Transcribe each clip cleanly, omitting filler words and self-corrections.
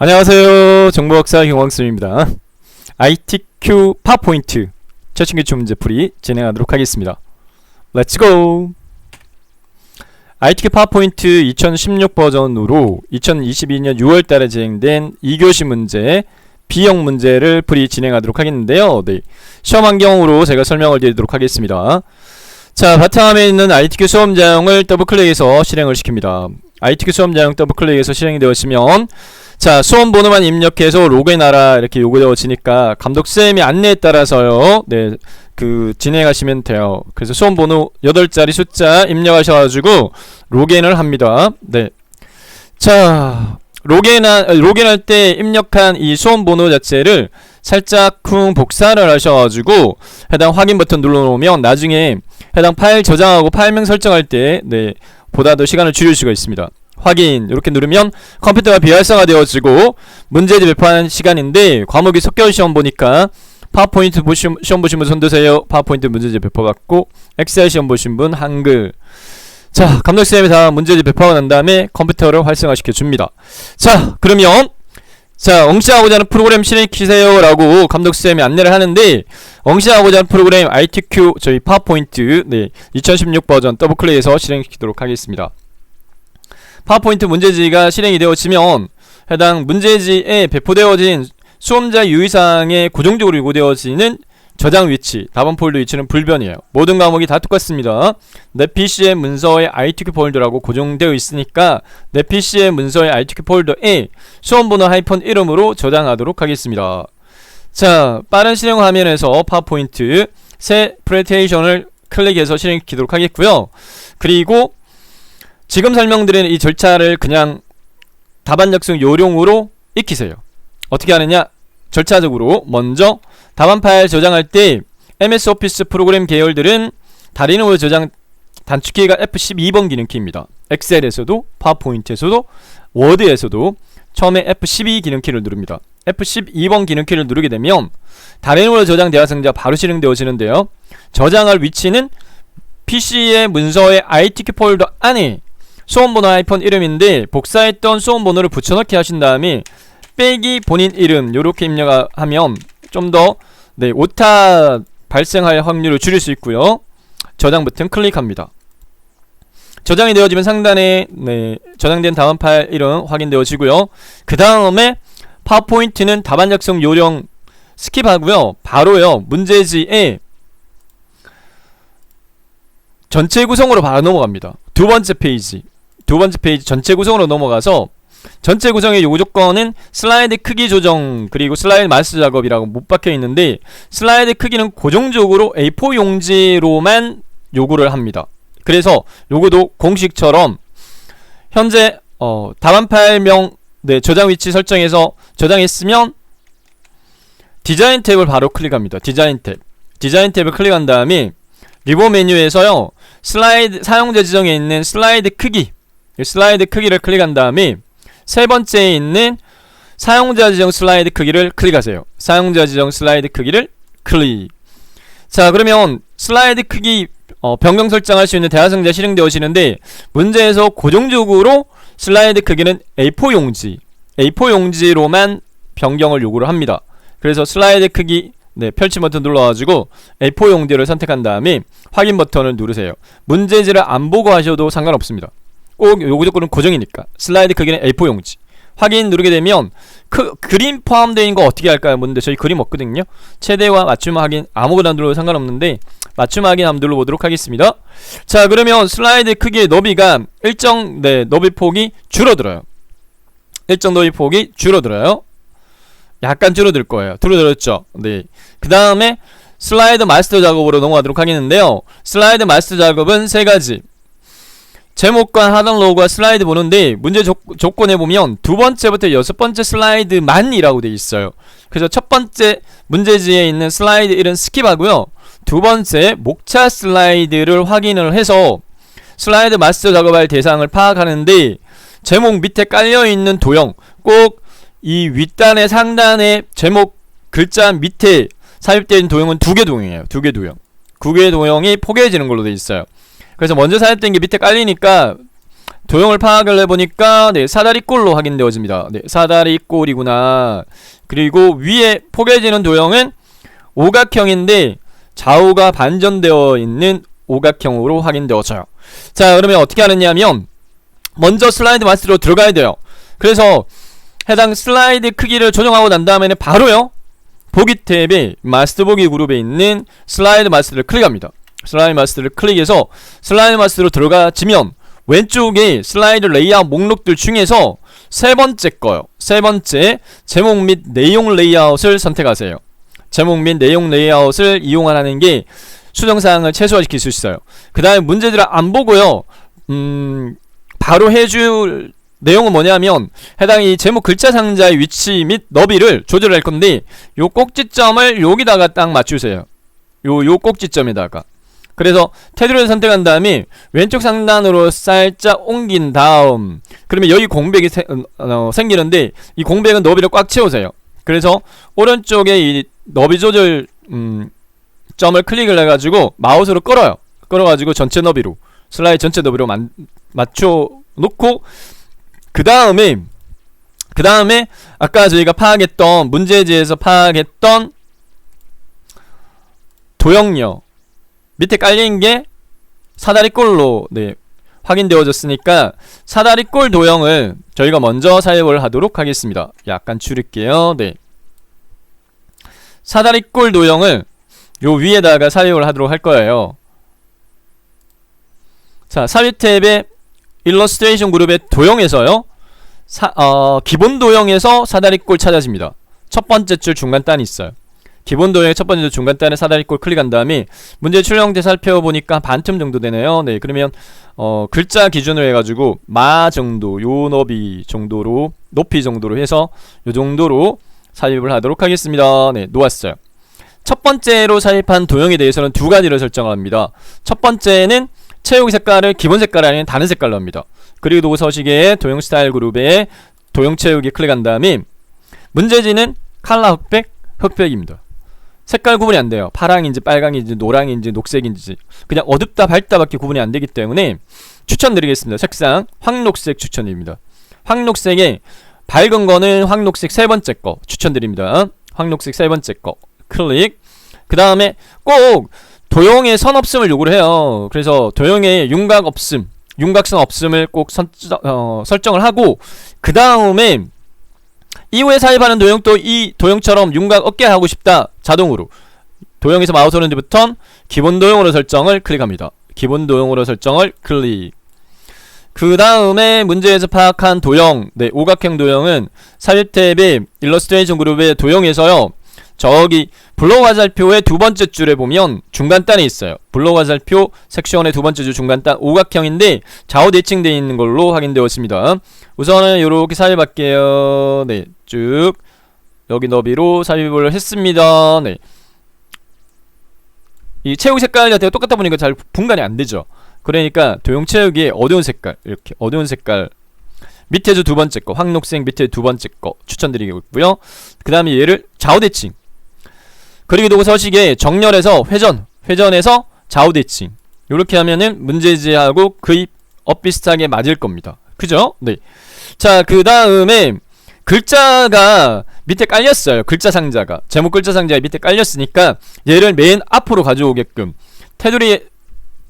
안녕하세요. 정보학사 김광수입니다. ITQ 파워포인트 최신 기출 문제풀이 진행하도록 하겠습니다. 렛츠고! ITQ 파워포인트 2016 버전으로 2022년 6월달에 진행된 2교시 문제 B형 문제를 풀이 진행하도록 하겠는데요. 시험 환경으로 제가 설명을 드리도록 하겠습니다. 자, 바탕화면에 있는 ITQ 수험자용을 더블클릭해서 실행을 시킵니다. ITQ 수험자용 더블클릭해서 실행이 되었으면 자, 수험 번호만 입력해서 로그인하라 이렇게 요구되어지니까 감독쌤이 안내에 따라서요. 진행하시면 돼요. 그래서 수험 번호 8자리 숫자 입력하셔가지고 로그인을 합니다. 자, 로그인할 때 입력한 이 수험 번호 자체를 살짝 복사를 하셔가지고 해당 확인 버튼 눌러놓으면 나중에 해당 파일 저장하고 파일명 설정할 때 보다 더 시간을 줄일 수가 있습니다. 확인 이렇게 누르면 컴퓨터가 비활성화 되어지고 문제집 배포하는 시간인데 과목이 섞여 시험 보니까 파워포인트 시험 보신 분 손드세요. 파워포인트 문제집 배포 받고 엑셀 시험 보신 분 한글. 자, 감독쌤이 다 문제집 배포하고 난 다음에 컴퓨터를 활성화시켜 줍니다. 자, 그러면 엉시하고자 하는 프로그램 실행시키세요 라고 감독쌤이 안내를 하는데, 엉시하고자 하는 프로그램 ITQ 저희 파워포인트 2016 버전 더블클릭해서 실행시키도록 하겠습니다. 파워포인트 문제지가 실행이 되어지면 해당 문제지에 배포되어진 수험자 유의사항에 고정적으로 요구되어지는 저장 위치, 답안 폴더 위치는 불변이에요. 모든 과목이 다 똑같습니다. 내 PC의 문서에 ITQ 폴더라고 고정되어 있으니까 내 PC의 문서의 ITQ 폴더에 수험번호 하이픈 이름으로 저장하도록 하겠습니다. 자, 빠른 실행 화면에서 파워포인트 새 프레젠테이션을 클릭해서 실행시키도록 하겠고요. 그리고 지금 설명드리는 이 절차를 그냥 답안 작성 요령으로 익히세요. 어떻게 하느냐? 절차적으로 먼저 답안 파일 저장할 때 MS 오피스 프로그램 계열들은 다리노 저장 단축키가 F12번 기능키입니다. 엑셀에서도 파워포인트에서도 워드에서도 처음에 F12 기능키를 누릅니다. F12번 기능키를 누르게 되면 다리노 저장 대화상자 바로 실행되어지는데요. 저장할 위치는 PC의 문서의 ITQ 폴더 안에 수험번호 하이픈 이름인데 복사했던 수험번호를 붙여넣기 하신 다음에 빼기 본인 이름 요렇게 입력하면 좀 더 오타 발생할 확률을 줄일 수 있고요. 저장 버튼 클릭합니다. 저장이 되어지면 상단에 저장된 답안 파일 이름 확인되어지고요. 그 다음에 파워포인트는 답안 작성 요령 스킵하고요. 바로요 문제지에 전체 구성으로 바로 넘어갑니다. 두 번째 페이지 전체 구성으로 넘어가서 전체 구성의 요구 조건은 슬라이드 크기 조정 그리고 슬라이드 마스 작업이라고 못 박혀 있는데, 슬라이드 크기는 고정적으로 A4 용지로만 요구를 합니다. 그래서 요거도 공식처럼 현재 답안 파일명 저장 위치 설정해서 저장했으면 디자인 탭을 바로 클릭합니다. 디자인 탭을 클릭한 다음에 리본 메뉴에서요 슬라이드 사용자 지정에 있는 슬라이드 크기를 클릭한 다음에 세 번째에 있는 사용자 지정 슬라이드 크기를 클릭하세요. 사용자 지정 슬라이드 크기를 클릭. 자, 그러면 슬라이드 크기 변경 설정할 수 있는 대화상자 실행되어지는데, 문제에서 고정적으로 슬라이드 크기는 A4 용지로만 변경을 요구를 합니다. 그래서 슬라이드 크기 펼침 버튼 눌러가지고 A4 용지를 선택한 다음에 확인 버튼을 누르세요. 문제지를 안 보고 하셔도 상관없습니다. 꼭 요구 조건은 고정이니까. 슬라이드 크기는 A4 용지. 확인 누르게 되면 그림 포함되어 있는 거 어떻게 할까요? 뭔데 저희 그림 없거든요. 최대와 맞춤 확인 아무거나 눌러도 상관없는데 맞춤 확인 한번 눌러보도록 하겠습니다. 자, 그러면 슬라이드 크기의 너비가 일정 너비 폭이 줄어들어요. 약간 줄어들 거예요. 줄어들었죠? 그 다음에 슬라이드 마스터 작업으로 넘어가도록 하겠는데요. 슬라이드 마스터 작업은 세 가지. 제목과 하단 로고와 슬라이드 보는데, 문제 조건에 보면 두 번째부터 여섯 번째 슬라이드만이라고 되어 있어요. 그래서 첫 번째 문제지에 있는 슬라이드 1은 스킵하고요. 두 번째 목차 슬라이드를 확인을 해서 슬라이드 마스터 작업할 대상을 파악하는데, 제목 밑에 깔려있는 도형, 꼭 이 윗단의 상단의 제목 글자 밑에 삽입된 도형은 두 개 도형이에요. 두 개 도형이 포개해지는 걸로 되어 있어요. 그래서 먼저 삽입된 게 밑에 깔리니까 도형을 파악을 해보니까 네, 사다리꼴로 확인되어집니다. 네, 사다리꼴이구나. 그리고 위에 포개지는 도형은 오각형인데 좌우가 반전되어 있는 오각형으로 확인되어져요. 자, 그러면 어떻게 하느냐면 먼저 슬라이드 마스터로 들어가야 돼요. 그래서 해당 슬라이드 크기를 조정하고 난 다음에는 바로요, 보기 탭에 마스터 보기 그룹에 있는 슬라이드 마스터를 클릭합니다. 슬라이드 마스터를 클릭해서 슬라이드 마스터로 들어가지면 왼쪽에 슬라이드 레이아웃 목록들 중에서 세 번째 거요. 세 번째, 제목 및 내용 레이아웃을 선택하세요. 제목 및 내용 레이아웃을 이용하는 게 수정사항을 최소화시킬 수 있어요. 그 다음에 문제들을 안 보고요, 바로 해줄 내용은 뭐냐면 해당 이 제목 글자 상자의 위치 및 너비를 조절할 건데 요 꼭지점을 여기다가 딱 맞추세요. 요 꼭지점에다가. 그래서 테두리를 선택한 다음에 왼쪽 상단으로 살짝 옮긴 다음, 그러면 여기 공백이 생기는데 이 공백은 너비를 꽉 채우세요. 그래서 오른쪽에 이 너비 조절 점을 클릭을 해가지고 마우스로 끌어요. 끌어가지고 전체 너비로, 슬라이드 전체 너비로 맞춰 놓고 그 다음에 아까 저희가 파악했던 문제지에서 파악했던 도형요, 밑에 깔린게 사다리꼴로 네, 확인되어졌으니까 사다리꼴 도형을 저희가 먼저 사용을 하도록 하겠습니다. 약간 줄일게요. 네, 사다리꼴 도형을 요 위에다가 사용을 하도록 할 거예요. 자, 사위 탭에 일러스트레이션 그룹의 도형에서요, 기본 도형에서 사다리꼴 찾아집니다. 첫 번째 줄 중간 단이 있어요. 기본 도형의 첫 번째 줄 중간 단에 사다리꼴 클릭한 다음에 문제 출력돼 살펴보니까 반틈 정도 되네요. 네, 그러면 글자 기준으로 해가지고 마 정도, 요 너비 정도로, 높이 정도로 해서 요 정도로 삽입을 하도록 하겠습니다. 네, 놓았어요. 첫 번째로 삽입한 도형에 대해서는 두 가지를 설정합니다. 첫 번째는 채우기 색깔을 기본 색깔 아닌 다른 색깔로 합니다. 그리고 서식에 도형 스타일 그룹에 도형 채우기 클릭한 다음에 문제지는 칼라 흑백입니다. 색깔 구분이 안 돼요. 파랑인지 빨강인지 노랑인지 녹색인지 그냥 어둡다 밝다 밖에 구분이 안 되기 때문에 추천드리겠습니다. 색상 황녹색 추천드립니다. 황녹색에 밝은 거는 황녹색 세 번째 거 추천드립니다. 황녹색 세 번째 거 클릭. 그 다음에 꼭 도형에 선 없음을 요구를 해요. 그래서 도형에 윤곽 없음, 윤곽선 없음을 꼭 설정을 하고, 그 다음에 이후에 삽입하는 도형도 이 도형처럼 윤곽 없게 하고 싶다. 자동으로 도형에서 마우스 오른쪽부터 기본 도형으로 설정을 클릭합니다. 기본 도형으로 설정을 클릭. 그 다음에 문제에서 파악한 도형, 네, 오각형 도형은 삽입 탭에 일러스트레이션 그룹의 도형에서요, 저기 블록 화살표의 두 번째 줄에 보면 중간 단이 있어요. 블록 화살표 섹션의 두 번째 줄 중간 단 오각형인데 좌우 대칭되어 있는 걸로 확인되었습니다. 우선은 요렇게 삽입할게요. 네, 쭉 여기 너비로 삽입을 했습니다. 네, 이 채우기 색깔 자체가 똑같다 보니까 잘 분간이 안 되죠. 그러니까 도형 채우기에 어두운 색깔, 이렇게 어두운 색깔 밑에 줄 두 번째 거 황녹색 밑에 두 번째 거 추천드리고 있고요. 그 다음에 얘를 좌우 대칭, 그리고 서식에 정렬해서 회전해서 좌우 대칭, 요렇게 하면은 문제지하고 거의 엇비슷하게 맞을 겁니다. 그죠? 네. 자, 그 다음에 글자가 밑에 깔렸어요. 글자 상자가 제목 글자 상자가 밑에 깔렸으니까 얘를 맨 앞으로 가져오게끔 테두리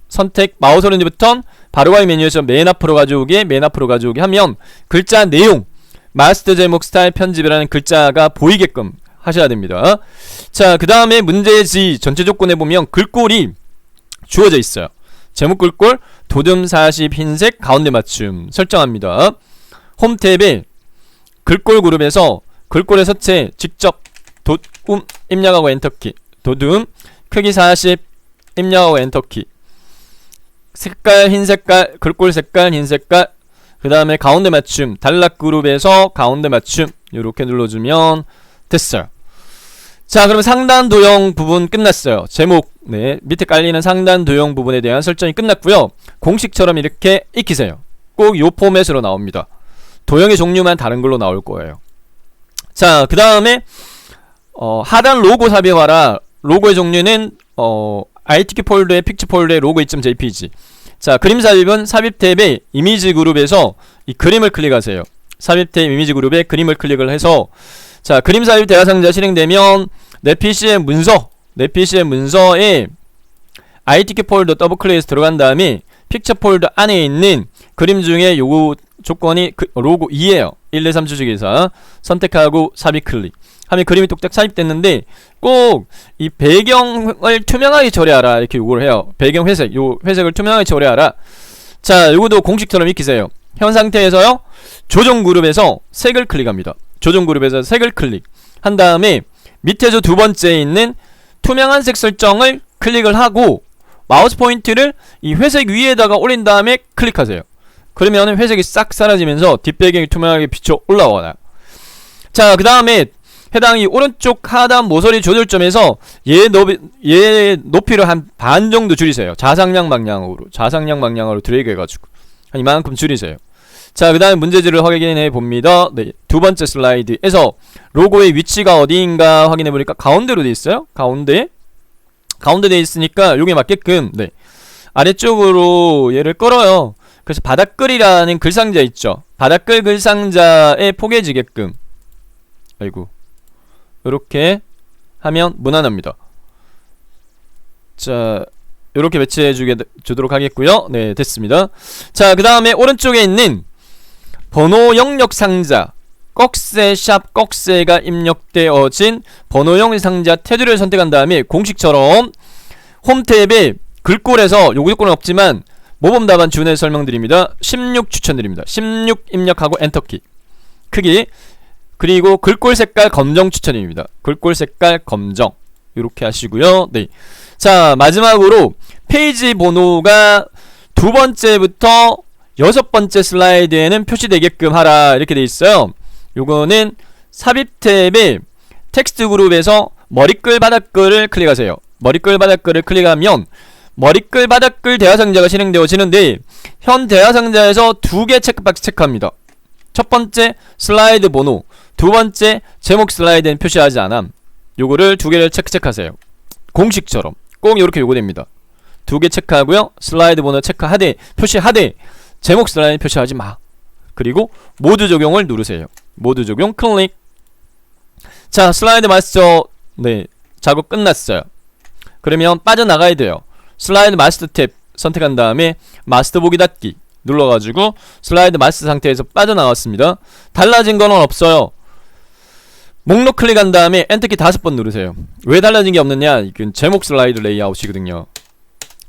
선택 마우스 오른쪽부터 바로가기 메뉴에서 맨 앞으로 가져오게 하면 글자 내용 마스터 제목 스타일 편집이라는 글자가 보이게끔 하셔야 됩니다. 자, 그 다음에 문제지 전체 조건에 보면 글꼴이 주어져 있어요. 제목 글꼴 도듬 40 흰색 가운데 맞춤 설정합니다. 홈 탭에 글꼴 그룹에서 글꼴의 서체 직접 도움 입력하고 엔터키, 도둠 크기 40 입력하고 엔터키, 색깔 흰색깔, 글꼴 색깔 흰색깔, 그 다음에 가운데 맞춤 단락 그룹에서 가운데 맞춤 요렇게 눌러주면 됐어요. 자, 그러면 상단 도형 부분 끝났어요. 제목, 네, 밑에 깔리는 상단 도형 부분에 대한 설정이 끝났고요. 공식처럼 이렇게 익히세요. 꼭 요 포맷으로 나옵니다. 도형의 종류만 다른 걸로 나올 거예요. 자, 그 다음에 하단 로고 삽입하라. 로고의 종류는 ITK 폴더의 픽처 폴더의 로고 2.jpg. 자, 그림 삽입은 삽입 탭의 이미지 그룹에서 이 그림을 클릭하세요. 삽입 탭 이미지 그룹에 그림을 클릭을 해서 자, 그림 삽입 대화상자 실행되면 내 PC의 문서에 ITK 폴더 더블 클릭해서 들어간 다음에 픽처 폴더 안에 있는 그림 중에 요거 조건이 로고 2에요. 1, 2, 3 주식에서 선택하고 삽입 클릭 하면 그림이 뚝딱 삽입됐는데 꼭 이 배경을 투명하게 처리하라 이렇게 요구를 해요. 배경 회색, 요 회색을 투명하게 처리하라. 자, 요거도 공식처럼 익히세요. 현 상태에서요, 조정 그룹에서 색을 클릭합니다. 조정 그룹에서 색을 클릭 한 다음에 밑에서 두 번째에 있는 투명한 색 설정을 클릭을 하고 마우스 포인트를 이 회색 위에다가 올린 다음에 클릭하세요. 그러면 회색이 싹 사라지면서 뒷배경이 투명하게 비쳐 올라와요. 자, 그 다음에 해당 이 오른쪽 하단 모서리 조절점에서 얘 높이를 한 반 정도 줄이세요. 좌상향 방향으로 드래그 해가지고 한 이만큼 줄이세요. 자, 그 다음에 문제지를 확인해 봅니다. 네, 두 번째 슬라이드에서 로고의 위치가 어디인가 확인해 보니까 가운데로 돼 있어요. 가운데 돼 있으니까 여기에 맞게끔 네, 아래쪽으로 얘를 끌어요. 그래서 바닥글이라는 글상자 있죠. 바닥글 글상자에 포개지게끔 요렇게 하면 무난합니다. 자, 요렇게 배치해 주도록 하겠고요. 네, 됐습니다. 자, 그 다음에 오른쪽에 있는 번호 영역 상자 꺽쇠 샵 꺽쇠가 입력되어진 번호형 상자 테두리를 선택한 다음에 공식처럼 홈 탭에 글꼴에서 요구 조건은 없지만 모범 답안 준해 설명드립니다. 16 추천드립니다. 16 입력하고 엔터키 크기 그리고 글꼴 색깔 검정 추천입니다. 글꼴 색깔 검정 이렇게 하시고요. 네. 자, 마지막으로 페이지 번호가 두 번째부터 여섯 번째 슬라이드에는 표시되게끔 하라 이렇게 돼 있어요. 요거는 삽입 탭에 텍스트 그룹에서 머리글 바닥글을 클릭하세요. 머리글 바닥글을 클릭하면 머리글 바닥글 대화상자가 실행되어지는데 현 대화상자에서 두 개 체크박스 체크합니다. 첫 번째 슬라이드 번호, 두 번째 제목 슬라이드는 표시하지 않음. 요거를 두 개를 체크하세요. 공식처럼 꼭 이렇게 요구됩니다. 두 개 체크하고요. 슬라이드 번호 체크하되 표시하되 제목 슬라이드 표시하지 마. 그리고 모두 적용을 누르세요. 모두 적용 클릭. 자, 슬라이드 마스터 네, 작업 끝났어요. 그러면 빠져나가야 돼요. 슬라이드 마스터 탭 선택한 다음에 마스터 보기 닫기 눌러가지고 슬라이드 마스터 상태에서 빠져나왔습니다. 달라진 건 없어요. 목록 클릭한 다음에 엔터키 5번 누르세요. 왜 달라진 게 없느냐? 이건 제목 슬라이드 레이아웃이거든요.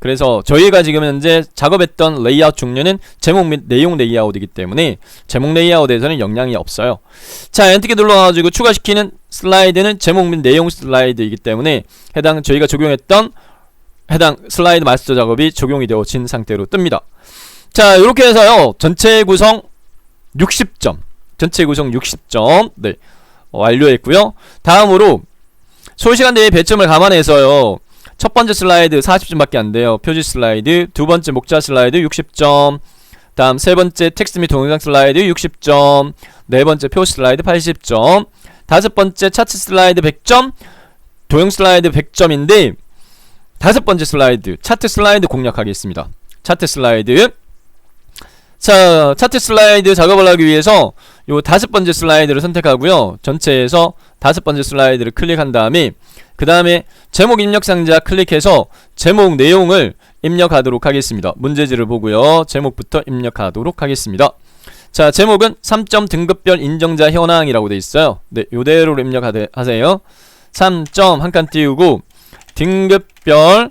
그래서 저희가 지금 현재 작업했던 레이아웃 종류는 제목 및 내용 레이아웃이기 때문에 제목 레이아웃에서는 영향이 없어요. 자, 엔터키 눌러가지고 추가시키는 슬라이드는 제목 및 내용 슬라이드이기 때문에 해당 저희가 적용했던 해당 슬라이드 마스터 작업이 적용이 되어진 상태로 뜹니다. 자, 이렇게 해서요 전체 구성 60점 네, 완료했고요. 다음으로 소요시간 대비 배점을 감안해서요 첫 번째 슬라이드 40점밖에 안 돼요. 표지 슬라이드, 두 번째 목차 슬라이드 60점, 다음 세 번째 텍스트 및 동영상 슬라이드 60점, 네 번째 표지 슬라이드 80점, 다섯 번째 차트 슬라이드 100점, 도형 슬라이드 100점인데 다섯 번째 슬라이드 차트 슬라이드 공략하겠습니다. 차트 슬라이드. 자, 차트 슬라이드 작업을 하기 위해서 요 다섯 번째 슬라이드를 선택하고요. 전체에서 다섯 번째 슬라이드를 클릭한 다음에 그 다음에 제목 입력 상자 클릭해서 제목 내용을 입력하도록 하겠습니다. 문제지를 보고요. 제목부터 입력하도록 하겠습니다. 자, 제목은 3점 등급별 인정자 현황이라고 되어 있어요. 네, 요대로 입력하세요. 3점 한 칸 띄우고 등급별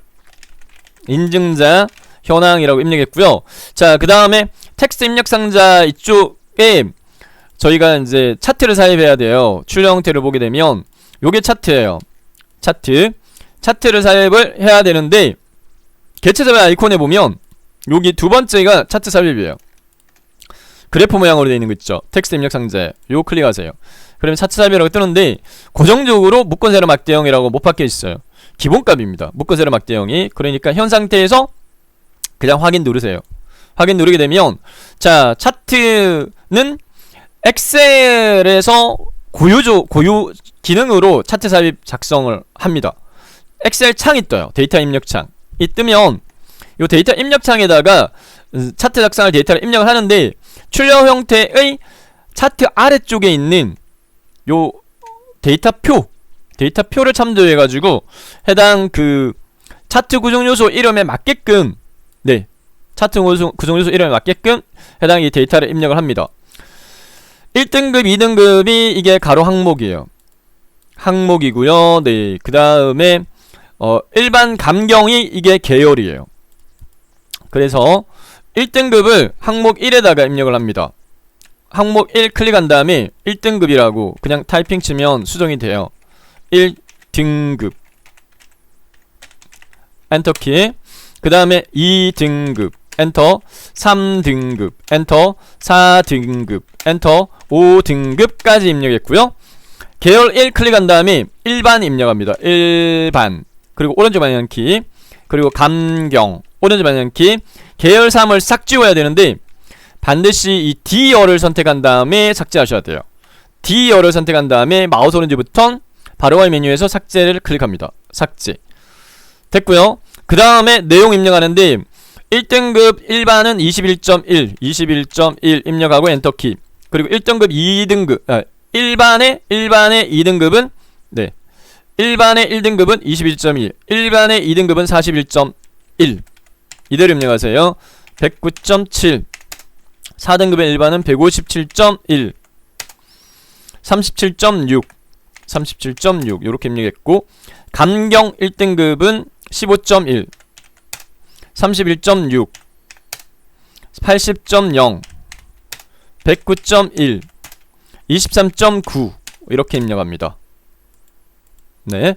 인증자 현황이라고 입력했고요. 자, 그 다음에 텍스트 입력 상자 이쪽에 저희가 이제 차트를 삽입해야 돼요. 출력 형태를 보게 되면 요게 차트예요. 차트를 삽입을 해야 되는데 개체 삽입 아이콘에 보면 여기 두 번째가 차트 삽입이에요. 그래프 모양으로 되어 있는 거 있죠. 텍스트 입력 상자에 요 클릭하세요. 그러면 차트 삽입이라고 뜨는데 고정적으로 묶은 세로 막대형이라고 못 박혀 있어요. 기본값입니다. 묶은 세로 막대형이. 그러니까 현 상태에서 그냥 확인 누르세요. 확인 누르게 되면 자, 차트는 엑셀에서 고유 기능으로 차트 삽입 작성을 합니다. 엑셀 창이 떠요. 데이터 입력 창. 이 뜨면 요 데이터 입력창에다가 차트 작성할 데이터를 입력을 하는데 출력 형태의 차트 아래쪽에 있는 요 데이터표를 참조해가지고 해당 그 차트 구성요소 이름에 맞게끔 차트 구성요소 이름에 맞게끔 해당 이 데이터를 입력을 합니다. 1등급, 2등급이 이게 가로 항목이에요. 항목이고요. 네, 그 다음에 일반 감경이 이게 계열이에요. 그래서 1등급을 항목 1에다가 입력을 합니다. 항목 1 클릭한 다음에 1등급이라고 그냥 타이핑 치면 수정이 돼요. 1등급 엔터키. 그 다음에 2등급 엔터, 3등급 엔터, 4등급 엔터, 5등급까지 입력했고요. 계열 1 클릭한 다음에 일반 입력합니다. 일반. 그리고 오른쪽 방향키. 그리고 감경 오른쪽 방향키. 계열 3을 싹 지워야 되는데 반드시 이 D열을 선택한 다음에 삭제하셔야 돼요. D열을 선택한 다음에 마우스 오른쪽 버튼 바로와의 메뉴에서 삭제를 클릭합니다. 삭제 됐고요. 그 다음에 내용 입력하는데 1등급 일반은 21.1 21.1 입력하고 엔터키. 그리고 1등급 2등급 일반의 2등급은 일반의 1등급은 21.1 일반의 2등급은 41.1 이대로 입력하세요. 109.7 4등급의 일반은 157.1 37.6 37.6 요렇게 입력했고 감경 1등급은 15.1 31.6 80.0 109.1 23.9 이렇게 입력합니다. 네.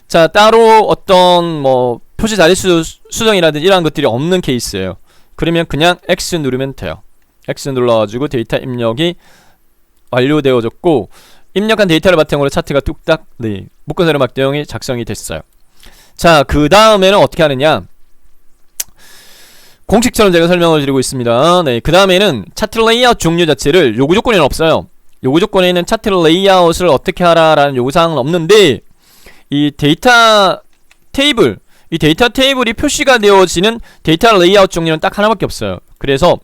자, 따로 어떤 뭐 표시 자릿수 수정이라든지 이러한 것들이 없는 케이스예요. 그러면 그냥 X 누르면 돼요. X 눌러가지고 데이터 입력이 완료되어졌고 입력한 데이터를 바탕으로 차트가 뚝딱 묶어서 막대형이 작성이 됐어요. 자, 그 다음에는 어떻게 하느냐, 공식처럼 제가 설명을 드리고 있습니다. 네, 그 다음에는 차트 레이아웃 종류 자체를 요구 조건에는 없어요. 요구 조건에는 차트 레이아웃을 어떻게 하라라는 요구사항은 없는데 이 데이터 테이블, 이 데이터 테이블이 표시가 되어지는 데이터 레이아웃 종류는 딱 하나밖에 없어요. 그래서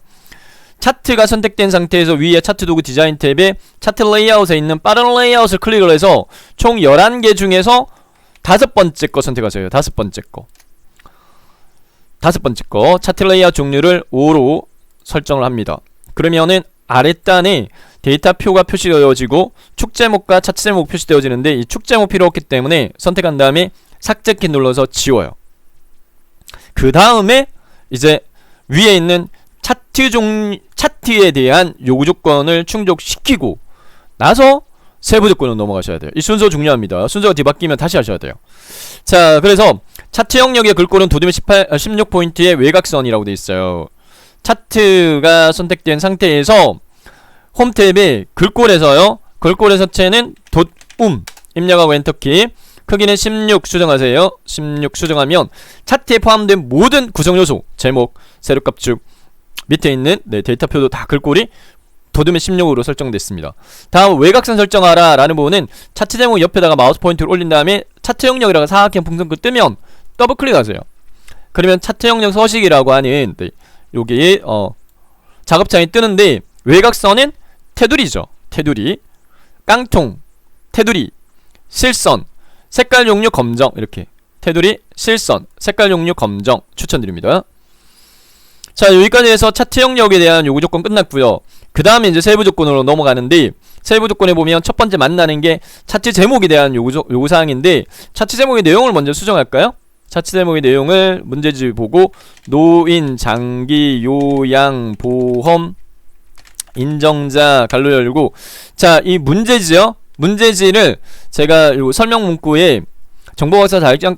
차트가 선택된 상태에서 위에 차트 도구 디자인 탭에 차트 레이아웃에 있는 빠른 레이아웃을 클릭을 해서 총 11개 중에서 5번째 거 선택하세요. 5번째 거 차트 레이아웃 종류를 5로 설정을 합니다. 그러면은 아랫단에 데이터표가 표시되어지고 축제목과 차트 제목 표시되어지는데 이 축제목 필요 없기 때문에 선택한 다음에 삭제키 눌러서 지워요. 그 다음에 이제 위에 있는 차트에 대한 요구 조건을 충족시키고 나서 세부 조건으로 넘어가셔야 돼요. 이 순서 중요합니다. 순서가 뒤바뀌면 다시 하셔야 돼요. 자, 그래서 차트 영역의 글꼴은 도둠의 16포인트의 외곽선이라고 되어 있어요. 차트가 선택된 상태에서 홈 탭에 글꼴에서요, 글꼴의 서체는 입력하고 엔터키. 크기는 16 수정하세요. 16 수정하면 차트에 포함된 모든 구성요소, 제목, 세로값축, 밑에 있는 데이터표도 다 글꼴이 도둠의 16으로 설정됐습니다. 다음 외곽선 설정하라 라는 부분은 차트 제목 옆에다가 마우스 포인트를 올린 다음에 차트 영역이라고 사각형 풍선끝 뜨면 더블 클릭하세요. 그러면 차트 영역 서식이라고 하는 여기 작업창이 뜨는데 외곽선은 테두리죠. 테두리, 깡통, 테두리, 실선, 색깔 종류 검정, 이렇게 테두리, 실선, 색깔 종류 검정 추천드립니다. 자, 여기까지 해서 차트 영역에 대한 요구 조건 끝났고요. 그 다음에 이제 세부 조건으로 넘어가는데 세부 조건에 보면 첫 번째 만나는 게 차트 제목에 대한 요구사항인데 차트 제목의 내용을 먼저 수정할까요? 차트 제목의 내용을 문제지 보고 노인, 장기, 요양, 보험, 인정자 갈로 열고, 자, 이 문제지요? 문제지를 제가 요 설명 문구에 정보박사 자격증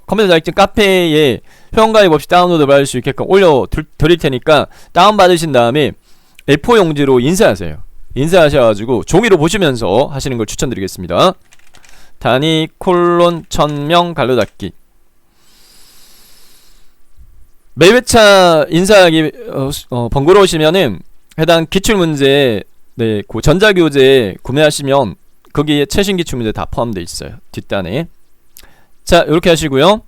컴퓨터 자격증 카페에 회원가입 없이 다운로드 받을 수 있게끔 올려 드릴 테니까 다운받으신 다음에 A4 용지로 인쇄하세요. 인쇄하셔가지고 종이로 보시면서 하시는 걸 추천드리겠습니다. 단위 콜론 1000명 갈로 닫기. 매회차 인쇄하기 번거로우시면은 해당 기출문제 그 전자교재 구매하시면 거기에 최신 기출문제 다 포함되어 있어요. 뒷단에. 자, 이렇게 하시고요.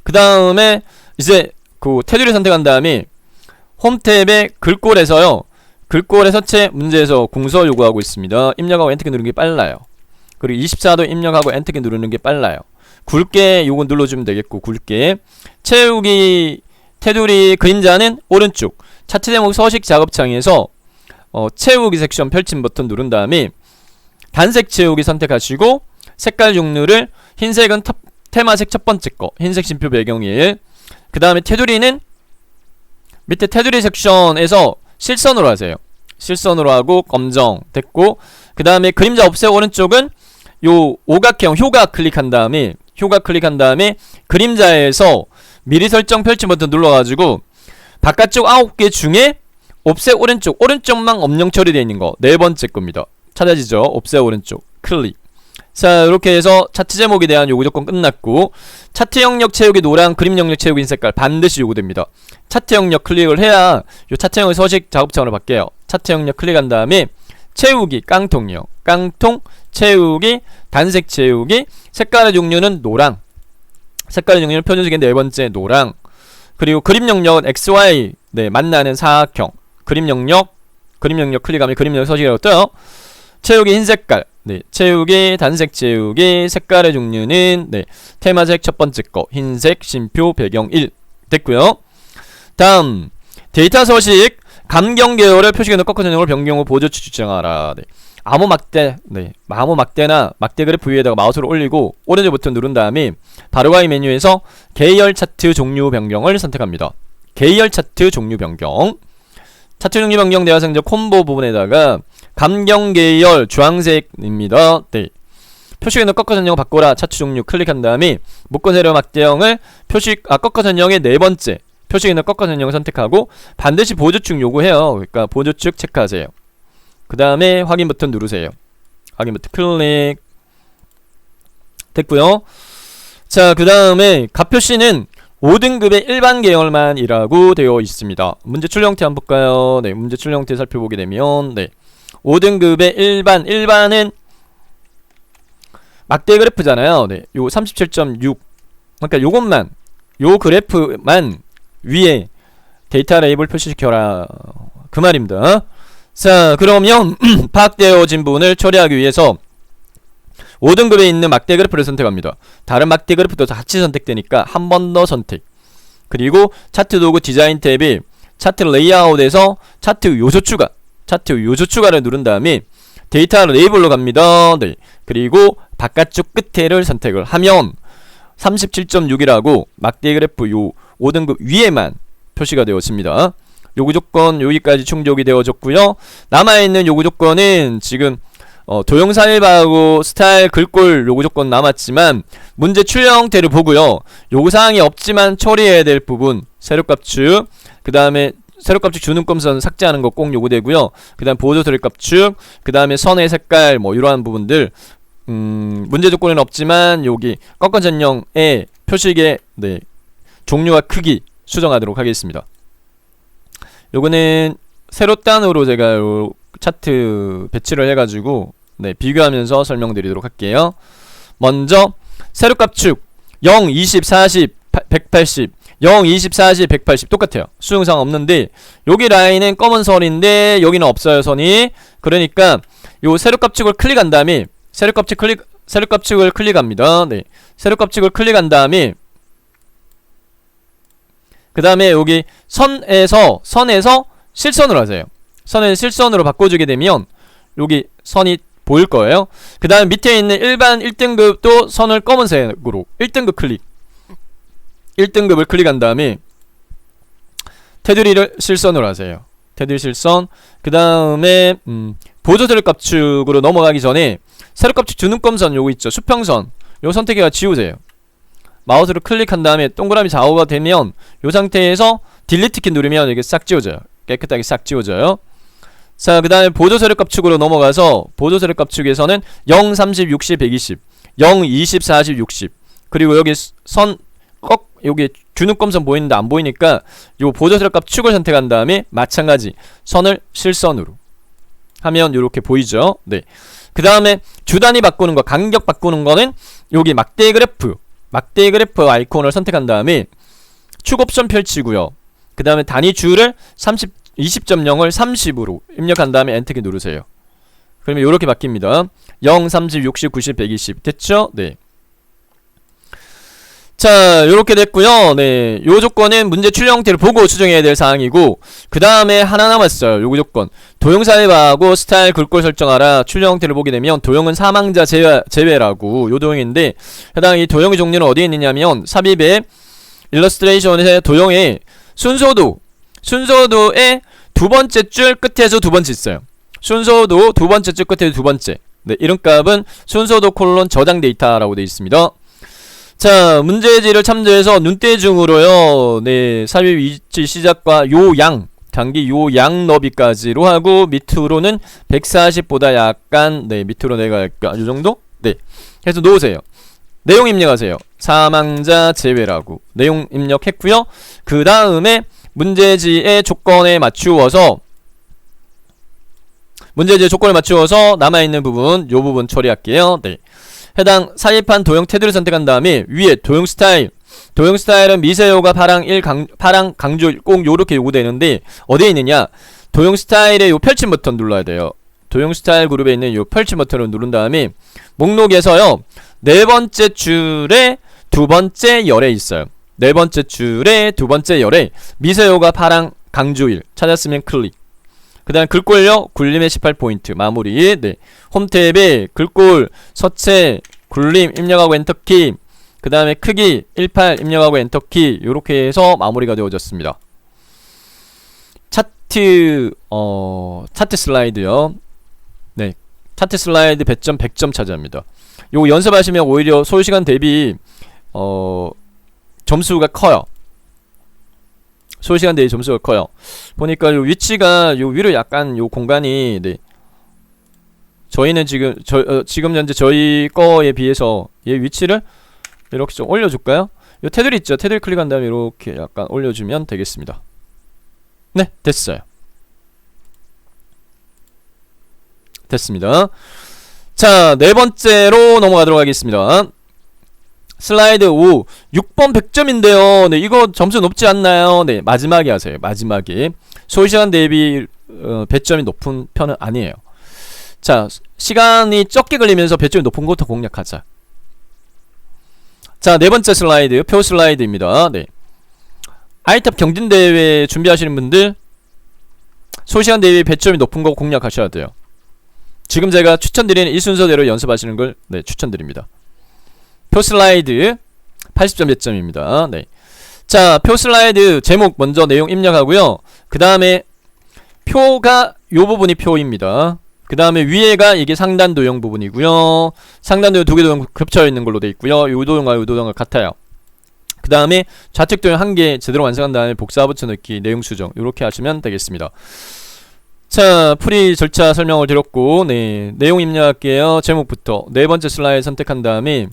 그 다음에 이제 그 테두리 선택한 다음에 홈 탭에 글꼴에서요. 글꼴의 서체 문제에서 공서 요구하고 있습니다. 입력하고 엔터키 누르는 게 빨라요. 그리고 24도 입력하고 엔터키 누르는 게 빨라요. 굵게 요거 눌러주면 되겠고, 굵게. 채우기 테두리 그림자는 오른쪽. 차트 제목 서식 작업창에서 채우기 섹션 펼침 버튼 누른 다음에 단색 채우기 선택하시고 색깔 종류를 흰색은 테마색 첫 번째 거, 흰색 심표 배경일. 그 다음에 테두리는 밑에 테두리 섹션에서 실선으로 하세요. 실선으로 하고 검정 됐고, 그 다음에 그림자 없애 오른쪽은 요 오각형 효과 클릭한 다음에 그림자에서 미리 설정 펼침 버튼 눌러가지고 바깥쪽 9개 중에 옵셋 오른쪽만 엄령 처리되어 있는 거 네 번째 겁니다. 찾아지죠? 옵셋 오른쪽 클릭. 자, 이렇게 해서 차트 제목에 대한 요구 조건 끝났고, 차트 영역 채우기 노랑, 그림 영역 채우기 흰 색깔 반드시 요구됩니다. 차트 영역 클릭을 해야 요 차트 영역 서식 작업창으로 바뀌어요. 차트 영역 클릭한 다음에 채우기 깡통이요. 깡통 채우기 단색 채우기 색깔의 종류는 노랑. 색깔의 종류는 표준색의 네 번째 노랑. 그리고 그림 영역은 XY 만나는 사각형. 그림 영역 클릭하면 그림 영역 서식이라고 떠요. 채우기 흰 색깔. 채우기 단색 채우기 색깔의 종류는 테마색 첫 번째 거 흰색 심표 배경 1 됐고요. 다음 데이터 서식 감경 계열의 표시기능 꺾어 전형을 변경 후 보조치 주장하라. 아무 막대나 막대 그래프 위에다가 마우스를 올리고 오른쪽 버튼 누른 다음에 바로가기 메뉴에서 계열 차트 종류 변경을 선택합니다. 계열 차트 종류 변경. 차트 종류 변경 대화상자 콤보 부분에다가 감경 계열 주황색입니다. 표시기능 꺾어 전형 바꿔라. 차트 종류 클릭한 다음에 묶어 세로 막대형을 꺾어 전형의 네 번째 표시기능 꺾어 전형을 선택하고 반드시 보조축 요구해요. 그러니까 보조축 체크하세요. 그 다음에 확인 버튼 누르세요. 확인 버튼 클릭 됐고요. 자, 그 다음에 값표시는 5등급의 일반 계열만이라고 되어 있습니다. 문제 출력 형태 한번 볼까요? 문제 출력 형태 살펴보게 되면 5등급의 일반은 막대 그래프잖아요. 요 37.6 그러니까 요것만 요 그래프만 위에 데이터 레이블 표시시켜라 그 말입니다. 자, 그러면 파악되어진 부분을 처리하기 위해서 5등급에 있는 막대 그래프를 선택합니다. 다른 막대 그래프도 같이 선택되니까 한 번 더 선택. 그리고 차트 도구 디자인 탭이 차트 레이아웃에서 차트 요소 추가를 누른 다음에 데이터 레이블로 갑니다. 그리고 바깥쪽 끝에를 선택을 하면 37.6이라고 막대 그래프 요 5등급 위에만 표시가 되었습니다. 요구 조건 여기까지 충족이 되어졌고요. 남아있는 요구 조건은 지금 도형사 일바하고 스타일 글꼴 요구 조건 남았지만 문제 출력 형태를 보고요. 요구사항이 없지만 처리해야 될 부분 세로값축, 그 다음에 세로값축 주눈검선 삭제하는 거 꼭 요구되고요. 그 다음 보조 세로값축, 그 다음에 선의 색깔 이러한 부분들 문제 조건은 없지만 여기 꺾어 전형의 표식의 종류와 크기 수정하도록 하겠습니다. 요거는 세로단으로 제가 요 차트 배치를 해가지고 비교하면서 설명드리도록 할게요. 먼저 세로값축 0, 20, 40, 180 0, 20, 40, 180 똑같아요. 수정사항 없는데 여기 라인은 검은 선인데 여기는 없어요, 선이. 그러니까 요 세로값축을 클릭한 다음에 세로값축을 클릭합니다. 세로값축을 클릭한 다음에 그 다음에 여기 선에서 실선으로 하세요. 선을 실선으로 바꿔주게 되면 여기 선이 보일 거예요. 그 다음 밑에 있는 일반 1등급도 선을 검은색으로 1등급 클릭 1등급을 클릭한 다음에 테두리를 실선으로 하세요. 테두리 실선. 그 다음에 보조 세로값축으로 넘어가기 전에 세로값축 주눈검선 요거 있죠. 수평선 요 선택해가 지우세요. 마우스로 클릭한 다음에 동그라미 좌우가 되면 요 상태에서 딜리트 키 누르면 이게 싹 지워져요. 깨끗하게 싹 지워져요. 자, 그 다음에 보조 세로값축으로 넘어가서 보조 세로값축에서는 0, 30, 60, 120 0, 20, 40, 60 그리고 여기 여기 주눈검선 보이는데 안 보이니까 요 보조 세로값축을 선택한 다음에 마찬가지 선을 실선으로 하면 요렇게 보이죠. 그 다음에 주단위 바꾸는 거, 간격 바꾸는 거는 여기 막대 그래프 막대 그래프 아이콘을 선택한 다음에 축 옵션 펼치고요. 그 다음에 단위 줄을 20.0을 30으로 입력한 다음에 엔터키 누르세요. 그러면 요렇게 바뀝니다. 0, 30, 60, 90, 120 됐죠? 네. 자, 요렇게 됐고요. 네, 요 조건은 문제 출력 형태를 보고 수정해야 될 사항이고, 그 다음에 하나 남았어요. 요 조건. 도형 삽입하고 스타일 글꼴 설정하라. 출력 형태를 보게 되면 도형은 사망자 제외라고 요 도형인데, 해당 이 도형의 종류는 어디에 있느냐면 삽입에 일러스트레이션의 도형의 순서도의 두 번째 줄 끝에서 두 번째 있어요. 순서도 두 번째 줄 끝에서 두 번째. 네, 이름값은 순서도 콜론 저장 데이터라고 되어 있습니다. 자, 문제지를 참조해서 눈대중으로요. 네, 삽입 위치 시작과 요양, 단기 요양 너비까지로 하고 밑으로는 140보다 약간 네, 밑으로 내려갈까 요 정도? 네. 해서 놓으세요. 내용 입력하세요. 사망자 제외라고 내용 입력했고요. 그 다음에 문제지의 조건에 맞추어서 남아있는 부분 요 부분 처리할게요. 네. 해당 삽입한 도형 테두리를 선택한 다음에 위에 도형 스타일은 미세요가 파랑 1 파랑 강조 꼭 요렇게 요구되는데 어디에 있느냐, 도형 스타일의 요 펼침 버튼 눌러야 돼요. 도형 스타일 그룹에 있는 요 펼침 버튼을 누른 다음에 목록에서요 네 번째 줄에 두 번째 열에 있어요. 네 번째 줄에 두 번째 열에 미세요가 파랑 강조 1 찾았으면 클릭. 그 다음 글꼴요 굴림의 18포인트 마무리. 네, 홈탭에 글꼴 서체 굴림 입력하고 엔터키, 그 다음에 크기 18 입력하고 엔터키. 요렇게 해서 마무리가 되어졌습니다. 차트 슬라이드요. 네, 차트 슬라이드 배점 100점 차지합니다. 요거 연습하시면 오히려 소요시간 대비 점수가 커요. 소요시간 대비 점수가 커요. 보니까 요 위치가 요 위로 약간 요 공간이, 네, 저희는 지금 현재 저희 거에 비해서 얘 위치를 이렇게 좀 올려줄까요? 요 테두리 있죠? 테두리 클릭한 다음에 이렇게 약간 올려주면 되겠습니다. 네, 됐어요. 됐습니다. 자, 네 번째로 넘어가도록 하겠습니다. 슬라이드 5 6번 100점인데요. 네, 이거 점수 높지 않나요? 네, 마지막에 하세요. 마지막에 소요시간 대비 배점이 높은 편은 아니에요. 자, 시간이 적게 걸리면서 배점이 높은 것부터 공략하자. 자, 네 번째 슬라이드 표 슬라이드입니다. 네, 아이탑 경진대회 준비하시는 분들 소요시간 대비 배점이 높은 거 공략하셔야 돼요. 지금 제가 추천드리는 이 순서대로 연습하시는 걸 네, 추천드립니다. 표 슬라이드 80점 배점입니다. 네. 자, 표 슬라이드 제목 먼저 내용 입력하고요. 그 다음에 표가 요 부분이 표입니다. 그 다음에 위에가 이게 상단 도형 부분이고요. 상단 도형 두 개 도형 겹쳐 있는 걸로 되어 있고요. 요 도형과 요 도형과 같아요. 그 다음에 좌측 도형 한 개 제대로 완성한 다음에 복사 붙여넣기 내용 수정 요렇게 하시면 되겠습니다. 자, 풀이 절차 설명을 드렸고, 네, 내용 입력할게요. 제목부터 네 번째 슬라이드 선택한 다음에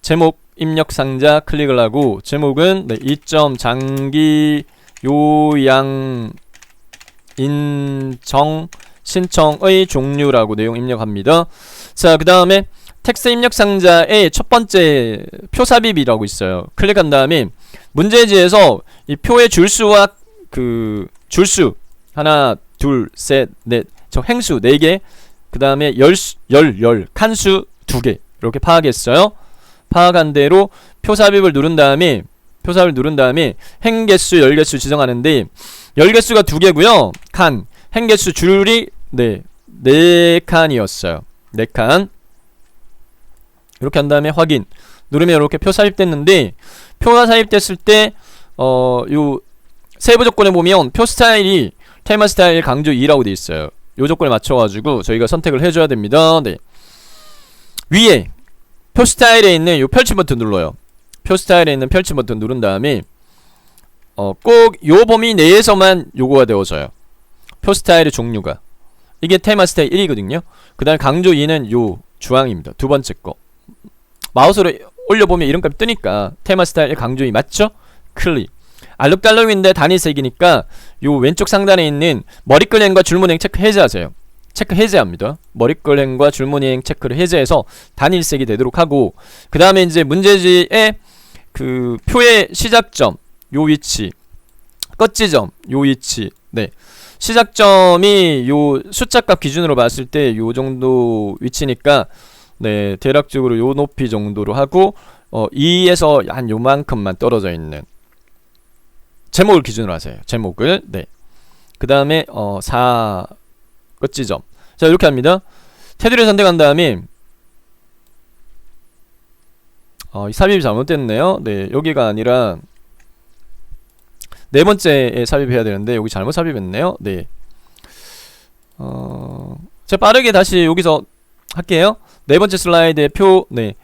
제목 입력 상자 클릭을 하고, 제목은 네, 2점 장기 요양 인정 신청의 종류라고 내용 입력합니다. 자, 그 다음에 텍스트 입력 상자에 첫 번째 표 삽입이라고 있어요. 클릭한 다음에 문제지에서 이 표의 줄수와 그 줄수 하나 둘 셋 넷 저 행수 4개, 그 다음에 열 칸수 2개 이렇게 파악했어요. 파악한 대로 표 삽입을 누른 다음에 행개수 열개수 지정하는데 열개수가 2개고요. 칸 행개수 줄이 네 4칸이었어요. 4칸 이렇게 한 다음에 확인 누르면 이렇게 표 삽입됐는데, 표가 삽입됐을 때 요 세부 조건에 보면 표 스타일이 테마 스타일 강조 2라고 되어 있어요. 요 조건에 맞춰가지고 저희가 선택을 해줘야 됩니다. 네, 위에 표 스타일에 있는 요 펼침 버튼 눌러요. 표 스타일에 있는 펼침 버튼 누른 다음에 꼭 요 범위 내에서만 요거가 되어져요. 표 스타일의 종류가 이게 테마 스타일 1이거든요 그 다음에 강조 2는 요 주황입니다. 두 번째 거 마우스로 올려보면 이름값이 뜨니까 테마 스타일 강조 2 맞죠? 클릭. 알록달록인데 단일색이니까 요 왼쪽 상단에 있는 머리끌행과 줄무늬행 체크 해제하세요. 체크 해제합니다. 머리끌행과 줄무늬행 체크를 해제해서 단일색이 되도록 하고, 그 다음에 이제 문제지에 그 표의 시작점 요 위치, 끝지점 요 위치. 네. 시작점이 요 숫자값 기준으로 봤을 때 요 정도 위치니까 네, 대략적으로 요 높이 정도로 하고 2에서 한 요만큼만 떨어져 있는 제목을 기준으로 하세요. 제목을. 네. 그다음에 4 끝지점. 자, 이렇게 합니다. 테두리를 선택한 다음에 이 삽입이 잘못됐네요. 네, 여기가 아니라 네 번째에 삽입해야 되는데 여기 잘못 삽입했네요. 네. 제가 빠르게 다시 여기서 할게요. 네 번째 슬라이드의 표, 네,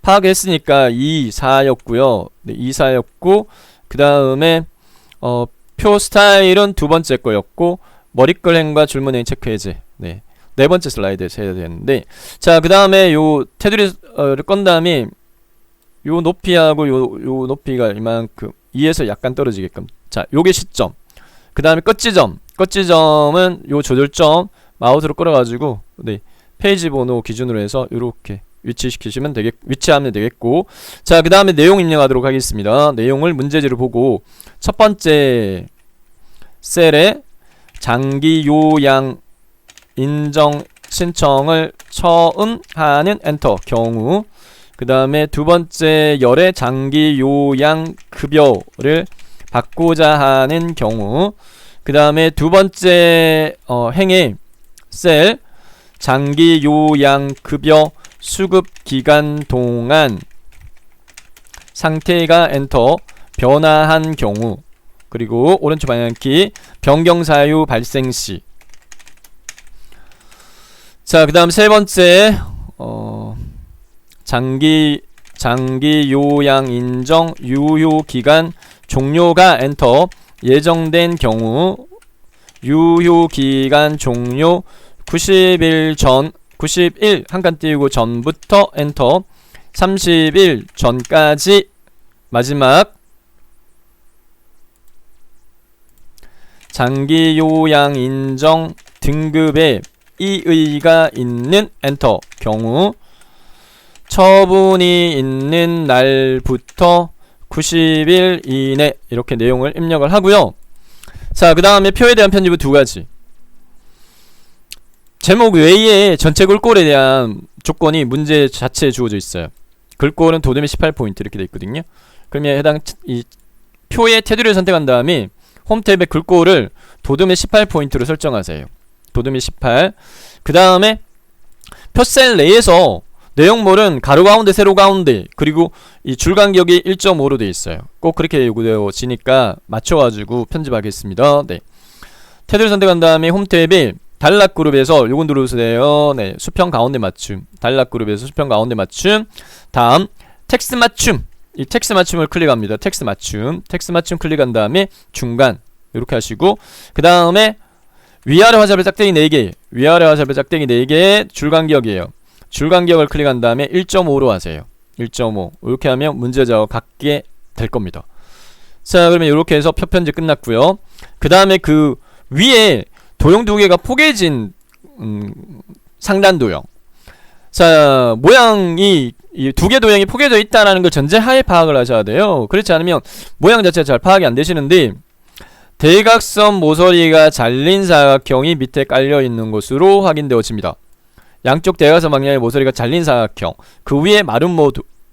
파악했으니까 2, 4였고요. 네, 2, 4였고, 그 다음에 표 스타일은 두 번째 거였고, 머리글행과 줄무늬 체크 해제. 네, 네 번째 슬라이드에서 해야 되는데, 자, 그 다음에 요 테두리를 건 다음에 요 높이하고 요 높이가 이만큼 2에서 약간 떨어지게끔. 자, 요게 시점. 그 다음에 끝지점. 끝지점은 요 조절점 마우스로 끌어가지고, 네, 페이지 번호 기준으로 해서 요렇게 위치시키시면 위치하면 되겠고. 자, 그 다음에 내용 입력하도록 하겠습니다. 내용을 문제지를 보고 첫 번째 셀에 장기 요양 인정 신청을 처음 하는 엔터 경우, 그 다음에 두 번째 열의 장기 요양 급여를 받고자 하는 경우, 그 다음에 두 번째 행의 셀 장기 요양 급여 수급 기간 동안 상태가 엔터 변화한 경우, 그리고 오른쪽 방향키 변경 사유 발생 시. 자, 그 다음 세 번째 장기 요양 인정 유효 기간 종료가 엔터 예정된 경우, 유효 기간 종료 90일 전, 90일 한 칸 띄우고 전부터 엔터, 30일 전까지. 마지막 장기 요양 인정 등급에 이의가 있는 엔터 경우, 처분이 있는 날부터 90일 이내. 이렇게 내용을 입력을 하고요. 자, 그 다음에 표에 대한 편집은 두 가지. 제목 외에 전체 글꼴에 대한 조건이 문제 자체에 주어져 있어요. 글꼴은 도둠이 18포인트 이렇게 돼 있거든요. 그러면 해당 이 표의 테두리를 선택한 다음에 홈 탭의 글꼴을 도둠의 18포인트로 설정하세요. 도둠이 18. 그 다음에 표셀 내에서 내용물은 가로 가운데 세로 가운데 그리고 이 줄 간격이 1.5로 되어 있어요. 꼭 그렇게 요구되어지니까 맞춰가지고 편집하겠습니다. 네. 테두리 선택한 다음에 홈 탭에 단락 그룹에서 요건 누르세요. 네, 수평 가운데 맞춤. 단락 그룹에서 수평 가운데 맞춤. 다음 텍스트 맞춤. 이 텍스트 맞춤을 클릭합니다. 텍스트 맞춤. 텍스트 맞춤 클릭한 다음에 중간 이렇게 하시고, 그 다음에 위아래 화살표 짝대기 4개. 위아래 화살표 짝대기 4개 줄 간격이에요. 줄 간격을 클릭한 다음에 1.5로 하세요. 1.5. 이렇게 하면 문제자와 같게 될 겁니다. 자, 그러면 이렇게 해서 표 편집 끝났고요. 그 다음에 그 위에 도형 두 개가 포개진 상단 도형. 자, 모양이 이 두 개 도형이 포개져 있다라는 걸 전제하에 파악을 하셔야 돼요. 그렇지 않으면 모양 자체가 잘 파악이 안 되시는데, 대각선 모서리가 잘린 사각형이 밑에 깔려 있는 것으로 확인되어집니다. 양쪽 대각선 방향의 모서리가 잘린 사각형, 그 위에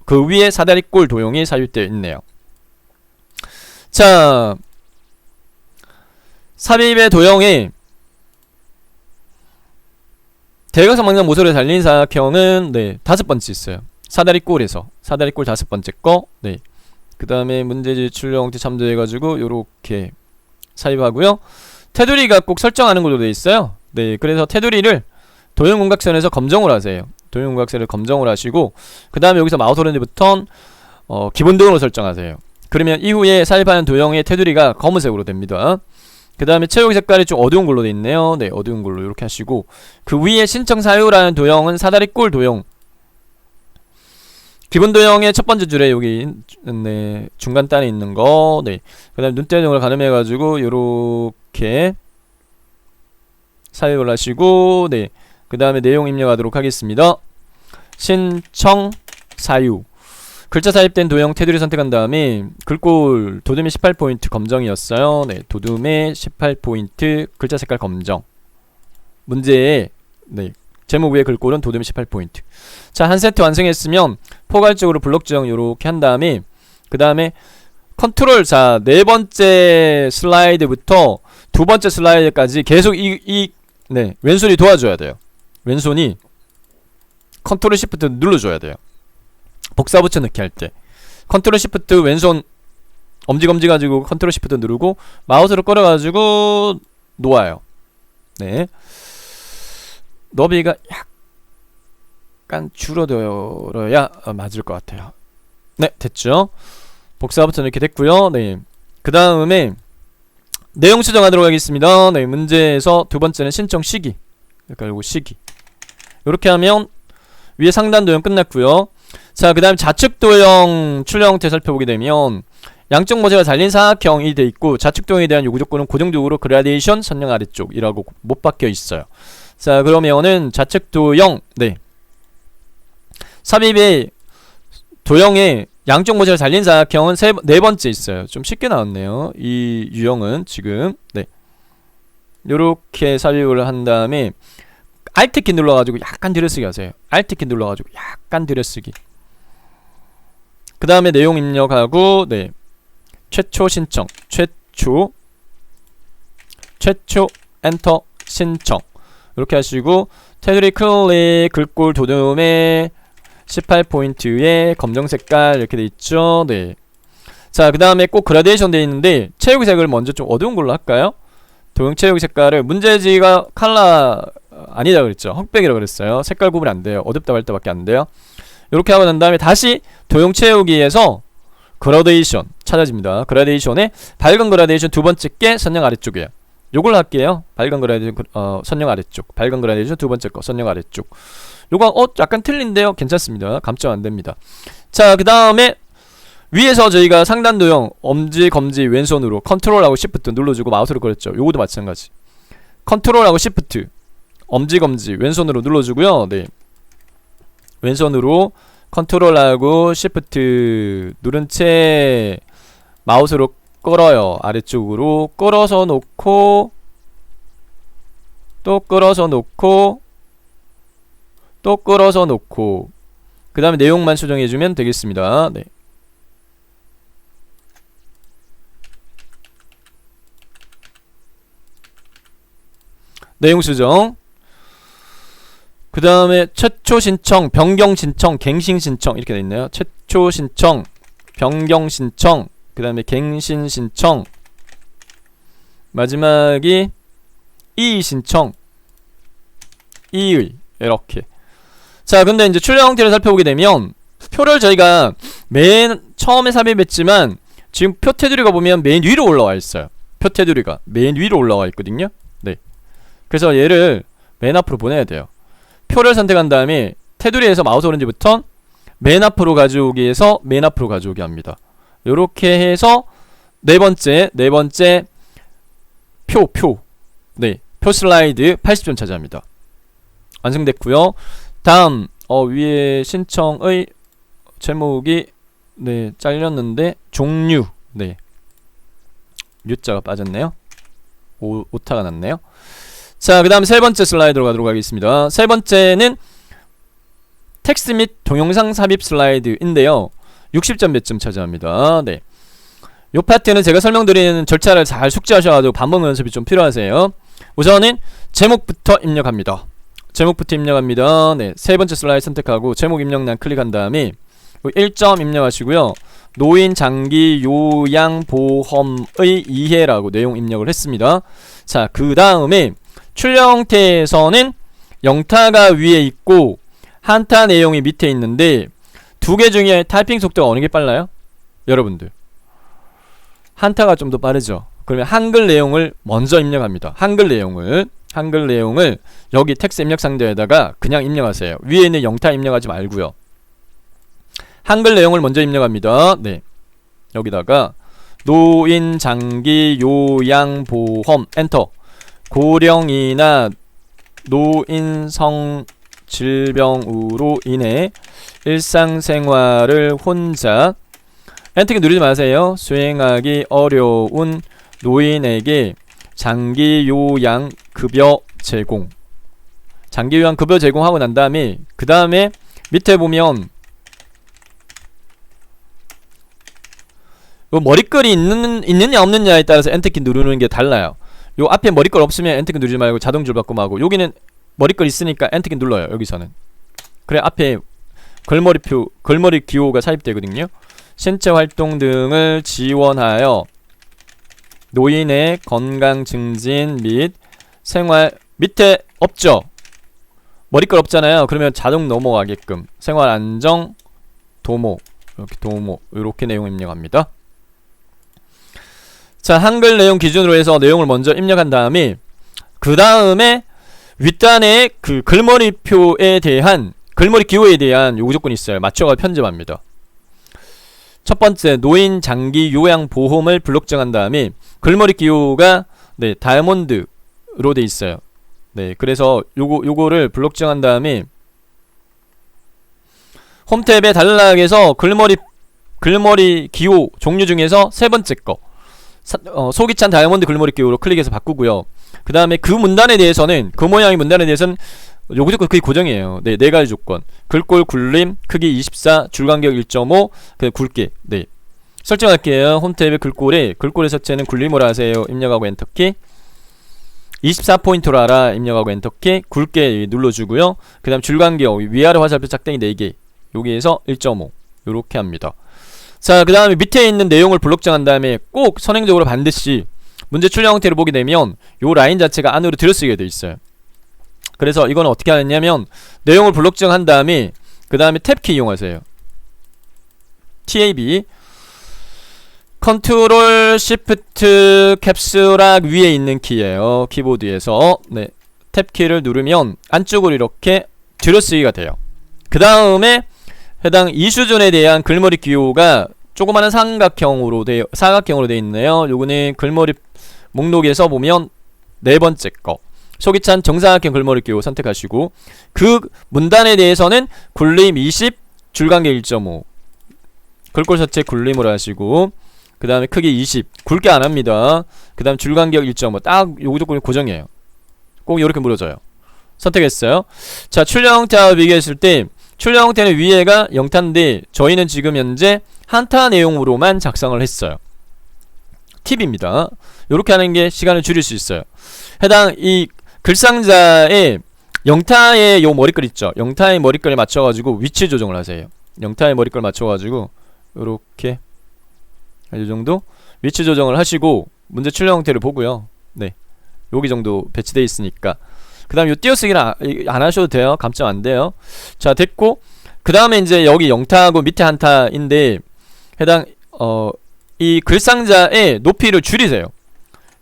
그 위에 사다리꼴 도형이 삽입되어 있네요. 자, 삽입의 도형에 대각선 방향 모서리가 잘린 사각형은 네, 5번째 있어요. 사다리꼴에서 사다리꼴 5번째 거. 네. 그 다음에 문제지 출력형태 참조해가지고 요렇게 삽입하고요. 테두리가 꼭 설정하는 걸로 되어 있어요. 네, 그래서 테두리를 도형 윤곽선에서 검정을 하세요. 도형 윤곽선을 검정을 하시고, 그 다음에 여기서 마우스 오른쪽부터 기본 도형으로 설정하세요. 그러면 이후에 삽입하는 도형의 테두리가 검은색으로 됩니다. 그 다음에 채우기 색깔이 좀 어두운 걸로 되어 있네요. 네, 어두운 걸로 이렇게 하시고, 그 위에 신청 사유라는 도형은 사다리꼴 도형. 기본 도형의 첫 번째 줄에 여기 네, 중간 단에 있는 거. 네. 그 다음에 눈대중을 가늠해가지고 요렇게 삽입을 하시고, 네. 그 다음에 내용 입력하도록 하겠습니다. 신청 사유. 글자 삽입된 도형 테두리 선택한 다음에 글꼴 도둠의 18포인트 검정이었어요. 네, 도둠의 18포인트 글자 색깔 검정. 문제의 네, 제목 위에 글꼴은 도둠의 18포인트. 자, 한 세트 완성했으면 포괄적으로 블록 지정 요렇게 한 다음에 그 다음에 컨트롤, 자, 네 번째 슬라이드부터 두 번째 슬라이드까지 계속 네, 왼손이 도와줘야 돼요. 왼손이 컨트롤 시프트 눌러줘야 돼요. 복사 붙여넣기 할 때 컨트롤 시프트 왼손 엄지검지 가지고 컨트롤 시프트 누르고 마우스로 끌어가지고 놓아요. 네, 너비가 약간 줄어들어야 맞을 것 같아요. 네, 됐죠? 복사 붙여넣기 됐고요. 네, 그 다음에 내용 수정하도록 하겠습니다. 네, 문제에서 두 번째는 신청 시기. 그러니까 요거 시기. 이렇게 하면 위에 상단 도형 끝났고요. 자, 그 다음 좌측 도형 출력 형태 살펴보게 되면 양쪽 모서리가 잘린 사각형이 돼 있고 좌측 도형에 대한 요구 조건은 고정적으로 그라데이션 선형 아래쪽이라고 못 박혀 있어요. 자, 그러면은 좌측 도형, 네, 삽입의 도형에 양쪽 모서리가 잘린 사각형은 네 번째 있어요. 좀 쉽게 나왔네요. 이 유형은 지금 네, 요렇게 삽입을 한 다음에 Alt키 눌러가지고 약간 들여쓰기 하세요. Alt키 눌러가지고 약간 들여쓰기. 그 다음에 내용 입력하고 네, 최초 신청, 최초 엔터 신청 이렇게 하시고 테두리 클릭 글꼴 도둠에 18포인트에 검정 색깔 이렇게 돼 있죠. 네. 자, 그 다음에 꼭 그라데이션 돼 있는데 체육색을 먼저 좀 어두운 걸로 할까요? 도형 체육 색깔을 문제지가 컬러 아니다 그랬죠. 흑백이라고 그랬어요. 색깔 구분이 안 돼요. 어둡다 밝다 밖에 안 돼요. 이렇게 하고 난 다음에 다시 도형 채우기에서 그라데이션 찾아집니다. 그라데이션에 밝은 그라데이션 두 번째 게 선형 아래쪽이에요. 요걸 할게요. 밝은 그라데이션 선형 아래쪽. 밝은 그라데이션 두 번째 거 선형 아래쪽. 요거 약간 틀린데요. 괜찮습니다. 감점 안 됩니다. 자, 그 다음에 위에서 저희가 상단 도형 엄지 검지 왼손으로 컨트롤하고 시프트 눌러주고 마우스로 걸었죠. 요것도 마찬가지. 컨트롤하고 시프트 엄지 검지 왼손으로 눌러주고요. 네, 왼손으로 컨트롤하고 시프트 누른 채 마우스로 끌어요. 아래쪽으로 끌어서 놓고 또 끌어서 놓고 또 끌어서 놓고 그 다음에 내용만 수정해주면 되겠습니다. 네. 내용 수정. 그 다음에 최초 신청, 변경 신청, 갱신 신청 이렇게 돼 있네요. 최초 신청, 변경 신청, 그 다음에 갱신 신청, 마지막이 이의 신청, 이의 이렇게. 자, 근데 이제 출력 형태를 살펴보게 되면 표를 저희가 맨 처음에 삽입했지만 지금 표 테두리가 보면 맨 위로 올라와 있어요. 표 테두리가 맨 위로 올라와 있거든요. 네. 그래서 얘를 맨 앞으로 보내야 돼요. 표를 선택한 다음에 테두리에서 마우스 오른지부터 맨 앞으로 가져오기 해서 맨 앞으로 가져오게 합니다. 요렇게 해서 네 번째 표 네, 표 슬라이드 80점 차지합니다. 완성됐고요. 다음 위에 신청의 제목이 네, 잘렸는데 종류, 네, U자가 빠졌네요. 오타가 났네요. 자, 그 다음 세 번째 슬라이드로 가도록 하겠습니다. 세 번째는 텍스트 및 동영상 삽입 슬라이드인데요. 60점 몇 점 차지합니다. 네, 요 파트는 제가 설명드리는 절차를 잘 숙지하셔가지고 반복 연습이 좀 필요하세요. 우선은 제목부터 입력합니다. 제목부터 입력합니다. 네, 세 번째 슬라이드 선택하고 제목 입력란 클릭한 다음에 1점 입력하시고요. 노인 장기 요양 보험의 이해라고 내용 입력을 했습니다. 자, 그 다음에 출력 형태에서는 영타가 위에 있고 한타 내용이 밑에 있는데 두 개 중에 타이핑 속도가 어느 게 빨라요? 여러분들, 한타가 좀 더 빠르죠. 그러면 한글 내용을 먼저 입력합니다. 한글 내용을 여기 텍스트 입력 상자에다가 그냥 입력하세요. 위에 있는 영타 입력하지 말고요. 한글 내용을 먼저 입력합니다. 네, 여기다가 노인 장기 요양 보험 엔터. 고령이나 노인성 질병으로 인해 일상생활을 혼자 엔터키 누르지 마세요. 수행하기 어려운 노인에게 장기요양급여 제공. 장기요양급여 제공하고 난 다음에 그 다음에 밑에 보면 요 머리글이 있느냐 없느냐에 따라서 엔터키 누르는 게 달라요. 요 앞에 머리글 없으면 엔터키 누르지 말고 자동 줄바꿈 하고, 여기는 머리글 있으니까 엔터키 눌러요. 여기서는 그래 앞에 걸머리 기호가 삽입되거든요. 신체 활동 등을 지원하여 노인의 건강 증진 및 생활, 밑에 없죠? 머리글 없잖아요. 그러면 자동 넘어가게끔 생활 안정 도모, 이렇게 도모, 이렇게 내용 입력합니다. 자, 한글 내용 기준으로 해서 내용을 먼저 입력한 다음에 그 다음에 윗단에 그 글머리표에 대한, 글머리 기호에 대한 요구 조건이 있어요. 맞춰가 편집합니다. 첫 번째, 노인 장기 요양 보험을 불록정한 다음에 글머리 기호가 네, 다이아몬드로 돼 있어요. 네, 그래서 요거를 불록정한 다음에 홈탭에 단락에서 글머리 기호 종류 중에서 세 번째 거 소기찬 다이아몬드 글머리 기호로 클릭해서 바꾸고요. 그 다음에 그 문단에 대해서는, 그 모양의 문단에 대해서는 요거 조건 그게 고정이에요. 네, 네 가지 조건. 글꼴 굴림, 크기 24, 줄간격 1.5, 그 굵게. 네. 설정할게요. 홈탭의 글꼴의 색채는 굴림으로 하세요. 입력하고 엔터키. 24포인트로 하라. 입력하고 엔터키. 굵게 눌러주고요. 그 다음 줄간격, 위아래 화살표 짝대기 4개. 여기에서 1.5. 요렇게 합니다. 자, 그 다음에 밑에 있는 내용을 블록 정한 다음에 꼭 선행적으로 반드시 문제 출력 형태를 보게 되면 요 라인 자체가 안으로 들어쓰게 돼 있어요. 그래서 이거는 어떻게 하느냐면 내용을 블록 정한 다음에 그 다음에 탭키 이용하세요. TAB 컨트롤 시프트 캡슐락 위에 있는 키예요. 키보드에서 네, 탭키를 누르면 안쪽으로 이렇게 들어쓰기가 돼요. 그 다음에 해당 이수준에 대한 글머리 기호가 조그마한 사각형으로 되어 있네요. 요거는 글머리 목록에서 보면 네 번째 거 소기찬 정사각형 글머리 기호 선택하시고, 그 문단에 대해서는 굴림 20, 줄간격 1.5 글꼴 자체 굴림으로 하시고, 그 다음에 크기 20 굵게 안합니다. 그 다음 줄간격 1.5 딱 요거 조건이 고정이에요. 꼭 요렇게 물어줘요. 선택했어요. 자, 출력 형태와 비교했을 때 출력 형태는 위에가 영타인데 저희는 지금 현재 한타 내용으로만 작성을 했어요. 팁입니다. 요렇게 하는 게 시간을 줄일 수 있어요. 해당 이 글상자의 영타의 요 머리글 있죠? 영타의 머리글에 맞춰가지고 위치 조정을 하세요. 영타의 머리글 맞춰가지고 요렇게 이 정도 위치 조정을 하시고 문제 출력 형태를 보고요. 네, 여기 정도 배치되어 있으니까 그 다음 요 띄어쓰기는 안 하셔도 돼요. 감점 안 돼요. 자, 됐고 그 다음에 이제 여기 영타하고 밑에 한타인데 해당 이 글상자의 높이를 줄이세요.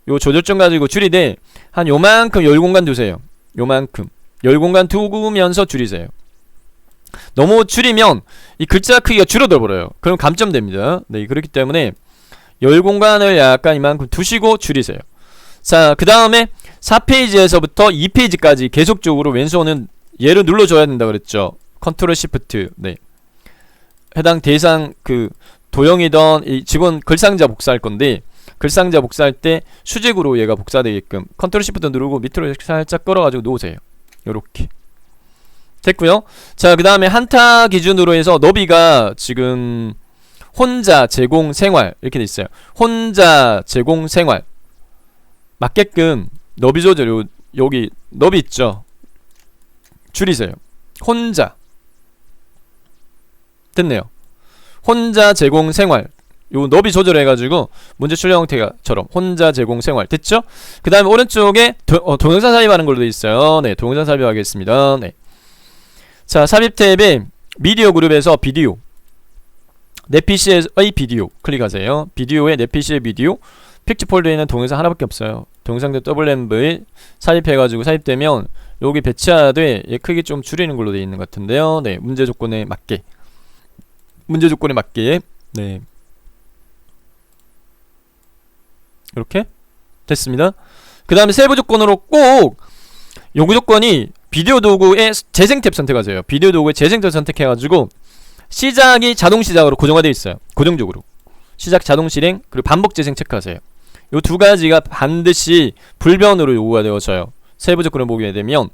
요 조절점 가지고 줄이되 한 요만큼 열 공간 두세요. 요만큼 열 공간 두면서 줄이세요. 너무 줄이면 이 글자 크기가 줄어들어 버려요. 그럼 감점됩니다. 네, 그렇기 때문에 열 공간을 약간 이만큼 두시고 줄이세요. 자, 그 다음에 4페이지에서부터 2페이지까지 계속적으로 왼손은 얘를 눌러줘야 된다 그랬죠. 컨트롤 시프트. 네, 해당 대상 그 도형이던 이 지금 글상자 복사할 건데 글상자 복사할 때 수직으로 얘가 복사되게끔 컨트롤 시프트 누르고 밑으로 살짝 끌어가지고 놓으세요. 요렇게 됐고요. 자, 그 다음에 한타 기준으로 해서 너비가 지금 혼자 제공 생활 이렇게 돼 있어요. 혼자 제공 생활 맞게끔 너비 조절 여기 너비 있죠? 줄이세요. 혼자 됐네요. 혼자 제공 생활 요 너비 조절해가지고 문제 출력 형태가처럼 혼자 제공 생활 됐죠? 그 다음에 오른쪽에 동영상 삽입하는 걸로 돼 있어요. 네, 동영상 삽입하겠습니다. 네. 자, 삽입 탭에 미디어 그룹에서 비디오 내 PC의 비디오 클릭하세요. 비디오에 내 PC의 비디오 픽처 폴더에는 동영상 하나밖에 없어요. 동영상도 WMV 삽입해가지고 삽입되면 여기 배치하되 얘 크기 좀 줄이는 걸로 돼 있는 것 같은데요. 네, 문제 조건에 맞게 네, 이렇게 됐습니다. 그 다음에 세부 조건으로 꼭 요구 조건이 비디오 도구의 재생 탭 선택하세요. 비디오 도구의 재생 탭 선택해가지고 시작이 자동 시작으로 고정화되어 있어요. 고정적으로 시작 자동 실행 그리고 반복 재생 체크하세요. 요 두 가지가 반드시 불변으로 요구가 되어져요. 세부 조건을 보게 되면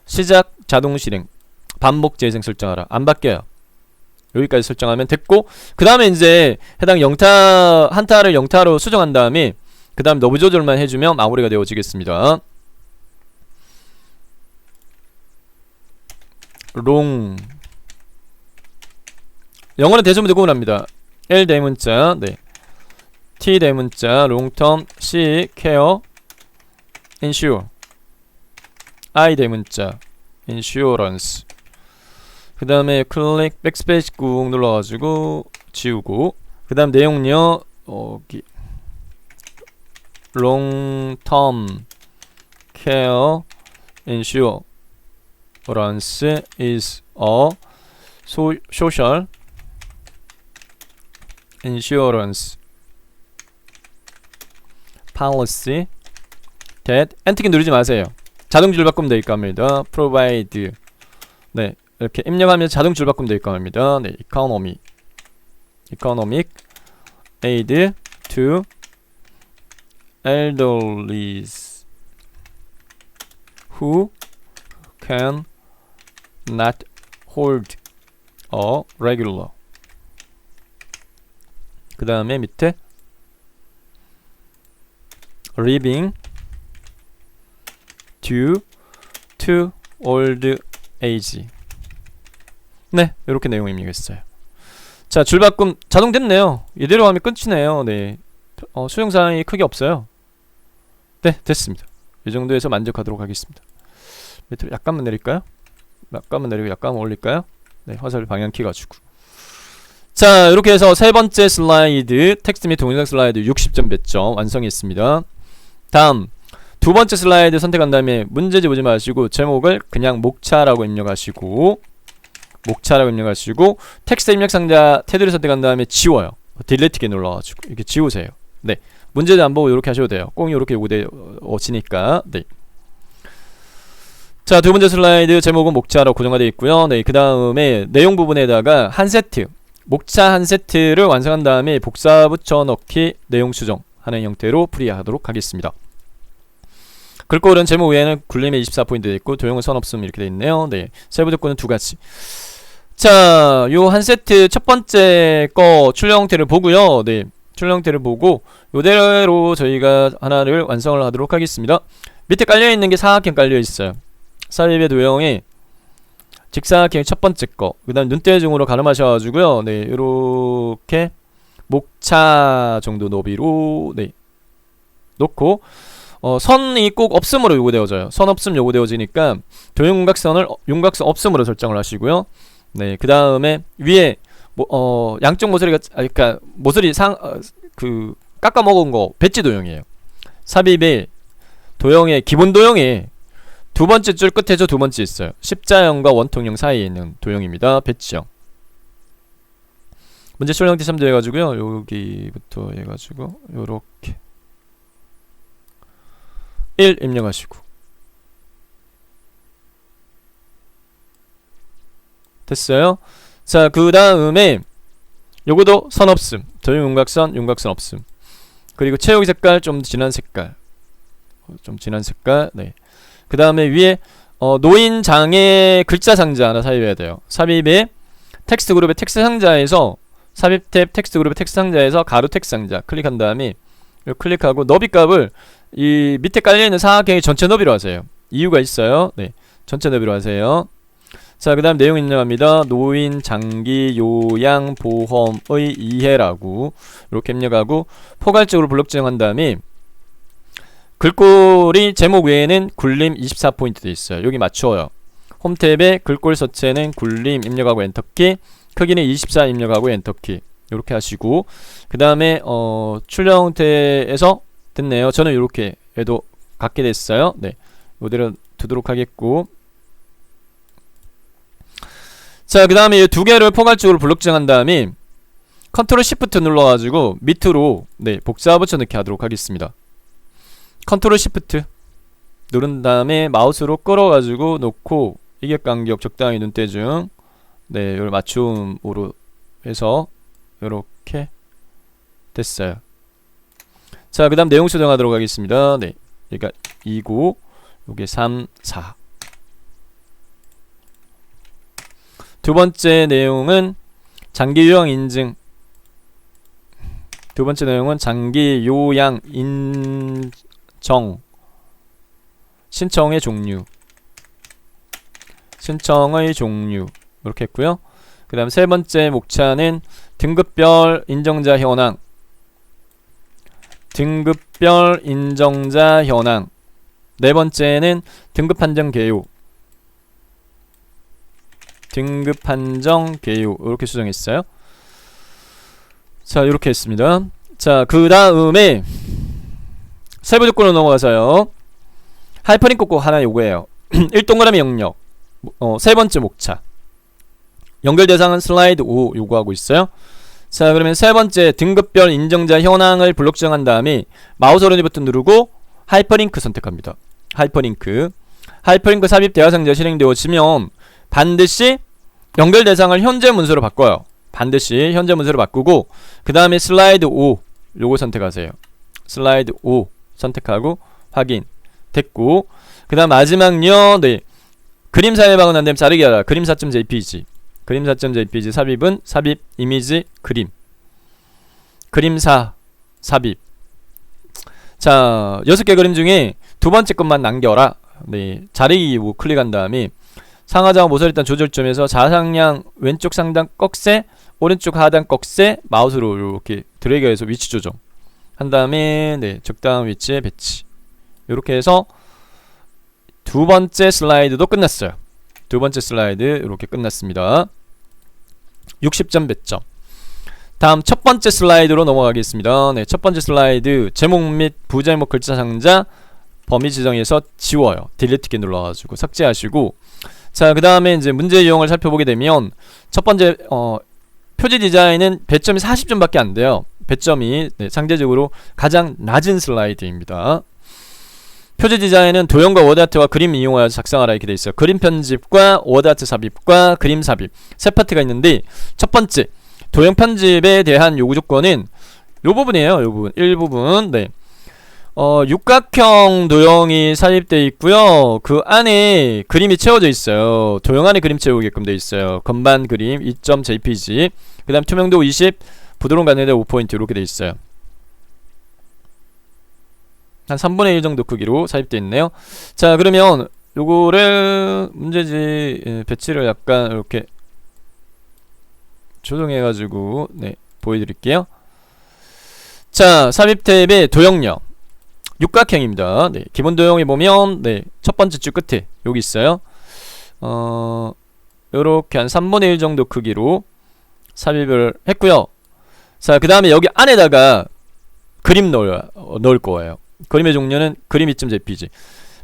시작 자동 실행 반복 재생 설정하라. 안 바뀌어요. 여기까지 설정하면 됐고, 그 다음에 이제 해당 영타 한타를 영타로 수정한 다음에 그 다음 너브 조절만 해주면 마무리가 되어지겠습니다. 롱 영어는 대소문제 구분합니다. L 대문자, 네, T 대문자, 롱텀, C 케어, ensure, I 대문자, insurance. 그 다음에 클릭 백스페이스 꾹 눌러가지고 지우고, 그 다음 내용요 long-term care insurance is a social insurance policy that 엔터키 누르지 마세요. 자동 줄 바꾸면 되니까 합니다. provide, 네, 이렇게 입력하면 자동 줄 바꾸면 되니까 합니다. 네, economic aid to elderlies who can not hold a regular. 그 다음에 밑에 living due to old age. 네, 이렇게 내용이 입력했어요. 자, 줄바꿈 자동 됐네요. 이대로 하면 끝이네요. 네, 수정사항이 크게 없어요. 네, 됐습니다. 이 정도에서 만족하도록 하겠습니다. 밑으로 약간만 내릴까요? 약간만 내리고 약간만 올릴까요? 네, 화살 방향키 가지고. 자, 이렇게 해서 세 번째 슬라이드 텍스트 및 동영상 슬라이드 60점 배점 완성했습니다. 다음 두 번째 슬라이드 선택한 다음에 문제지 보지 마시고 제목을 그냥 목차라고 입력하시고 텍스트 입력 상자 테두리 선택한 다음에 지워요. 딜리트 키 눌러가지고 이렇게 지우세요. 네, 문제도 안 보고 이렇게 하셔도 돼요. 꼭 이렇게 요구되어지니까. 네. 자, 두 번째 슬라이드 제목은 목차로 고정화되어 있고요. 네, 그 다음에 내용 부분에다가 한 세트, 목차 한 세트를 완성한 다음에 복사 붙여넣기 내용 수정하는 형태로 풀이하도록 하겠습니다. 글꼴은 제목 외에는 굴림에 24포인트 되어 있고 도형은 선 없음 이렇게 되어 있네요. 네, 세부 조건은 두 가지. 자, 요 한 세트 첫 번째 거 출력 형태를 보고요. 네, 출력 형태를 보고 요대로 저희가 하나를 완성을 하도록 하겠습니다. 밑에 깔려있는 게 사각형 깔려있어요. 삽입의 도형에 직사각형 첫 번째 거, 그 다음 눈대중으로 가름하셔가지고요. 네, 요렇게 목차 정도 너비로 네 놓고 선이 꼭 없음으로 요구되어져요. 선 없음 요구되어지니까 도형 윤곽선을 윤곽선 없음으로 설정을 하시고요. 네, 그 다음에 위에 양쪽 모서리가 그러니까 모서리 그 깎아 먹은 거 배지 도형이에요. 삽입의 도형의 기본 도형에 두 번째 줄 끝에 저 두 번째 있어요. 십자형과 원통형 사이에 있는 도형입니다. 배지형. 문제 출력 형태 3도 해가지고요. 여기부터 해가지고 요렇게 1 입력하시고 됐어요. 자, 그 다음에 요거도 선 없음, 도형 윤곽선, 윤곽선 없음. 그리고 채우기 색깔 좀 진한 색깔, 네. 그 다음에 위에 노인 장애 글자 상자 하나 삽입해야 돼요. 삽입에 텍스트 그룹의 텍스트 상자에서 삽입 탭 텍스트 그룹의 텍스트 상자에서 가로 텍스트 상자 클릭한 다음에 클릭하고 너비 값을 이 밑에 깔려있는 사각형의 전체 너비로 하세요. 이유가 있어요. 네, 전체 너비로 하세요. 자, 그 다음 내용 입력합니다. 노인 장기 요양 보험의 이해라고 이렇게 입력하고 포괄적으로 블록 지정한 다음에 글꼴이 제목 외에는 굴림 24포인트 돼 있어요. 여기 맞춰요. 홈 탭에 글꼴 서체는 굴림 입력하고 엔터키, 크기는 24 입력하고 엔터키 이렇게 하시고, 그 다음에 출력 형태에서 됐네요. 저는 이렇게 해도 갖게 됐어요. 네, 이대로 두도록 하겠고, 자, 그 다음에 이 두 개를 포괄적으로 블록 지정한 다음에 컨트롤 시프트 눌러가지고 밑으로 네 복사 붙여넣기 하도록 하겠습니다. 컨트롤 시프트 누른 다음에 마우스로 끌어가지고 놓고 이격 간격 적당히 눈대중 네, 이걸 맞춤으로 해서 이렇게 됐어요. 자, 그 다음 내용 수정하도록 하겠습니다. 네, 그러니까 2고 요게 3, 4. 두 번째 내용은 장기 요양 인증. 두 번째 내용은 장기 요양 인정 신청의 종류. 신청의 종류 이렇게 했고요. 그 다음 세 번째 목차는 등급별 인정자 현황. 등급별 인정자 현황. 네 번째는 등급 판정 개요. 등급 판정 개요 이렇게 수정했어요. 자, 이렇게 했습니다. 자, 그 다음에 세부 조건으로 넘어가서요. 하이퍼링크 꼭 하나 요구해요. 1동그라미 영역. 세 번째 목차. 연결 대상은 슬라이드 5 요구하고 있어요. 자, 그러면 세 번째 등급별 인정자 현황을 블록 지정한 다음에 마우스 오른쪽 버튼 누르고 하이퍼링크 선택합니다. 하이퍼링크 삽입 대화상자가 실행되어지면 반드시 연결 대상을 현재 문서로 바꿔요. 반드시 현재 문서로 바꾸고 그 다음에 슬라이드 5 요거 선택하세요. 슬라이드 5 선택하고 확인 됐고, 그 다음 마지막요. 네, 그림 삽입하고 난 다음에 자르기 하라. 그림사.jpg 그림사.jpg 삽입은 삽입 이미지 그림사 삽입. 자, 6개 그림 중에 두 번째 것만 남겨라. 네, 자르기 클릭한 다음에 상하좌우 모서리 일단 조절점에서 좌상향 왼쪽 상단 꺽쇠 오른쪽 하단 꺽쇠 마우스로 이렇게 드래그해서 위치 조정 한 다음에 네, 적당한 위치에 배치. 이렇게 해서 두 번째 슬라이드도 끝났어요. 두 번째 슬라이드 이렇게 끝났습니다. 60점 배점. 다음 첫 번째 슬라이드로 넘어가겠습니다. 네, 첫 번째 슬라이드 제목 및 부제목 글자 상자 범위 지정에서 지워요. 딜리트 키 눌러가지고 삭제하시고, 자, 그 다음에 이제 문제 유형을 살펴보게 되면 첫 번째 표지 디자인은 배점이 40점밖에 안 돼요. 배점이 네, 상대적으로 가장 낮은 슬라이드입니다. 표지 디자인은 도형과 워드아트와 그림 이용하여 작성하라 이렇게 돼 있어요. 그림 편집과 워드아트 삽입과 그림 삽입 세 파트가 있는데, 첫 번째 도형 편집에 대한 요구 조건은 요 부분이에요. 요 부분 1부분. 네. 육각형 도형이 삽입되어 있고요. 그 안에 그림이 채워져 있어요. 도형 안에 그림 채우게끔 되어 있어요. 건반 그림 2.jpg. 그 다음 투명도 20, 부드러운 가늘대 5포인트 이렇게 되어 있어요. 한 3분의 1 정도 크기로 삽입되어 있네요. 자, 그러면 요거를 문제지 배치를 약간 이렇게 조정해가지고 네, 보여드릴게요. 자, 삽입 탭의 도형령 육각형입니다. 네, 기본 도형에 보면 네, 첫 번째 줄 끝에 여기 있어요. 요렇게 한 3분의 1 정도 크기로 삽입을 했고요. 자, 그 다음에 여기 안에다가 그림 넣을 거예요. 그림의 종류는 그림 2.jpg.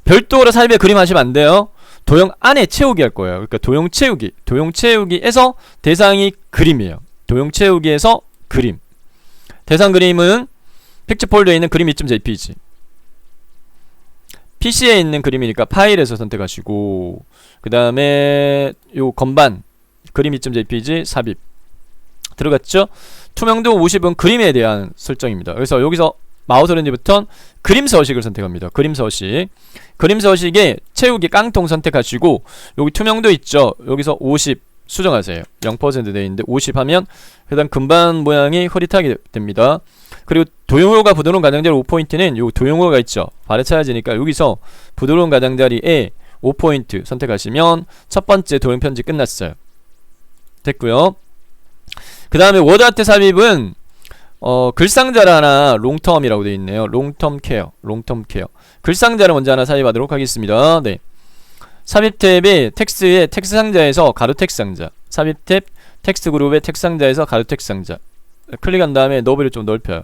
별도로 삽입에 그림 하시면 안 돼요. 도형 안에 채우기 할 거예요. 그러니까 도형 채우기에서 대상이 그림이에요. 도형 채우기에서 그림. 대상 그림은 픽처 폴더에 있는 그림 2.jpg. PC에 있는 그림이니까 파일에서 선택하시고, 그 다음에 요 건반 그림 2.jpg 삽입 들어갔죠? 투명도 50은 그림에 대한 설정입니다. 그래서 여기서 마우스 오른쪽 버튼 그림 서식을 선택합니다. 그림 서식. 그림 서식에 채우기 깡통 선택하시고, 여기 투명도 있죠? 여기서 50 수정하세요. 0% 되어 있는데 50 하면 해당 금반 모양이 흐릿하게 됩니다. 그리고 도형호가 부드러운 가장자리 5포인트는 요 도형호가 있죠? 발에 차야지니까 여기서 부드러운 가장자리에 5포인트 선택하시면 첫 번째 도형 편집 끝났어요. 됐고요. 그 다음에 워드아트 삽입은 글상자를 하나 롱텀이라고 되어 있네요. 롱텀 케어. 글상자를 먼저 하나 삽입하도록 하겠습니다. 네. 삽입 탭에 텍스트의 텍스트 상자에서 가로 텍스트 상자. 삽입 탭 텍스트 그룹의 텍스트 상자에서 가로 텍스트 상자. 클릭한 다음에 너비를 좀 넓혀요.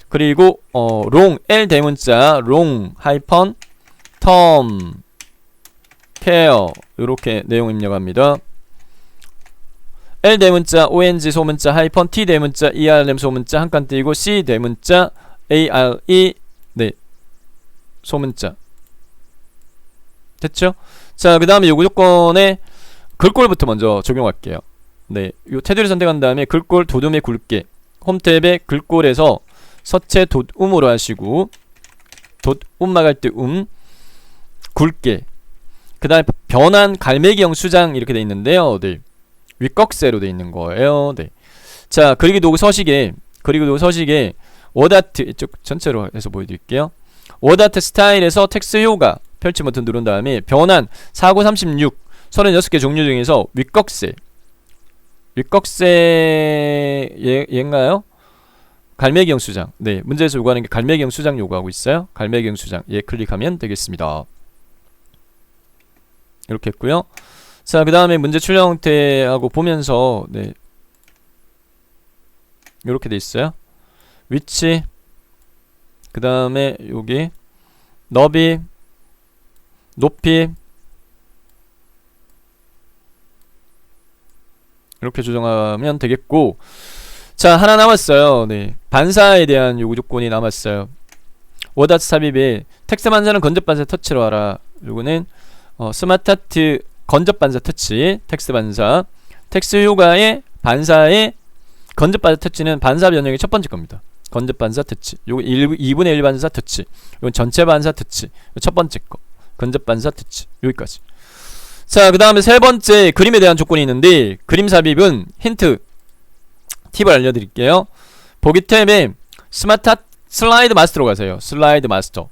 그리고 롱 L 대문자 롱 하이펀 텀 케어 요렇게 내용 입력합니다. L 대문자 ONG 소문자 하이펀 T 대문자 ERM 소문자 한 칸 띄고 C 대문자 ARE 네 소문자 됐죠? 자, 그 다음에 요구 조건에 글꼴부터 먼저 적용할게요. 네, 요 테두리 선택한 다음에 글꼴 도둠의 굵게 홈탭에 글꼴에서 서체 돛음으로 하시고 돛음 막을 때 굵게 그 다음에 변환 갈매기형 수장 이렇게 돼 있는데요. 네, 윗꺽쇠로 돼 있는 거예요. 네, 자 그리고 도구 서식에 워드아트 이쪽 전체로 해서 보여드릴게요. 워드아트 스타일에서 텍스트 효과 펼치 버튼 누른 다음에 변환 4936 36개 종류 중에서 윗꺽쇠 얘인가요? 갈매기형 수장. 네, 문제에서 요구하는 게 갈매기형 수장 요구하고 있어요. 갈매기형 수장. 예, 클릭하면 되겠습니다. 이렇게 했고요. 자, 그 다음에 문제 출력 형태하고 보면서 네, 이렇게 돼 있어요. 위치, 그 다음에 여기 너비, 높이 이렇게 조정하면 되겠고, 자 하나 남았어요. 네, 반사에 대한 요구 조건이 남았어요. 워드아트 삽입에 텍스트 반사는 건접 반사 터치로 하라. 요거는 스마트아트 건접 반사 터치, 텍스트 반사, 텍스트 효과의 반사의 건접 반사 터치는 반사 변형의 첫 번째 겁니다. 건접 반사 터치. 요거 2분의 1 반사 터치. 요건 전체 반사 터치. 첫 번째 거. 건접 반사 터치. 여기까지. 자, 그 다음에 세 번째 그림에 대한 조건이 있는데, 그림 삽입은 힌트 팁을 알려드릴게요. 보기 탭에 슬라이드 마스터로 가세요. 슬라이드 마스터.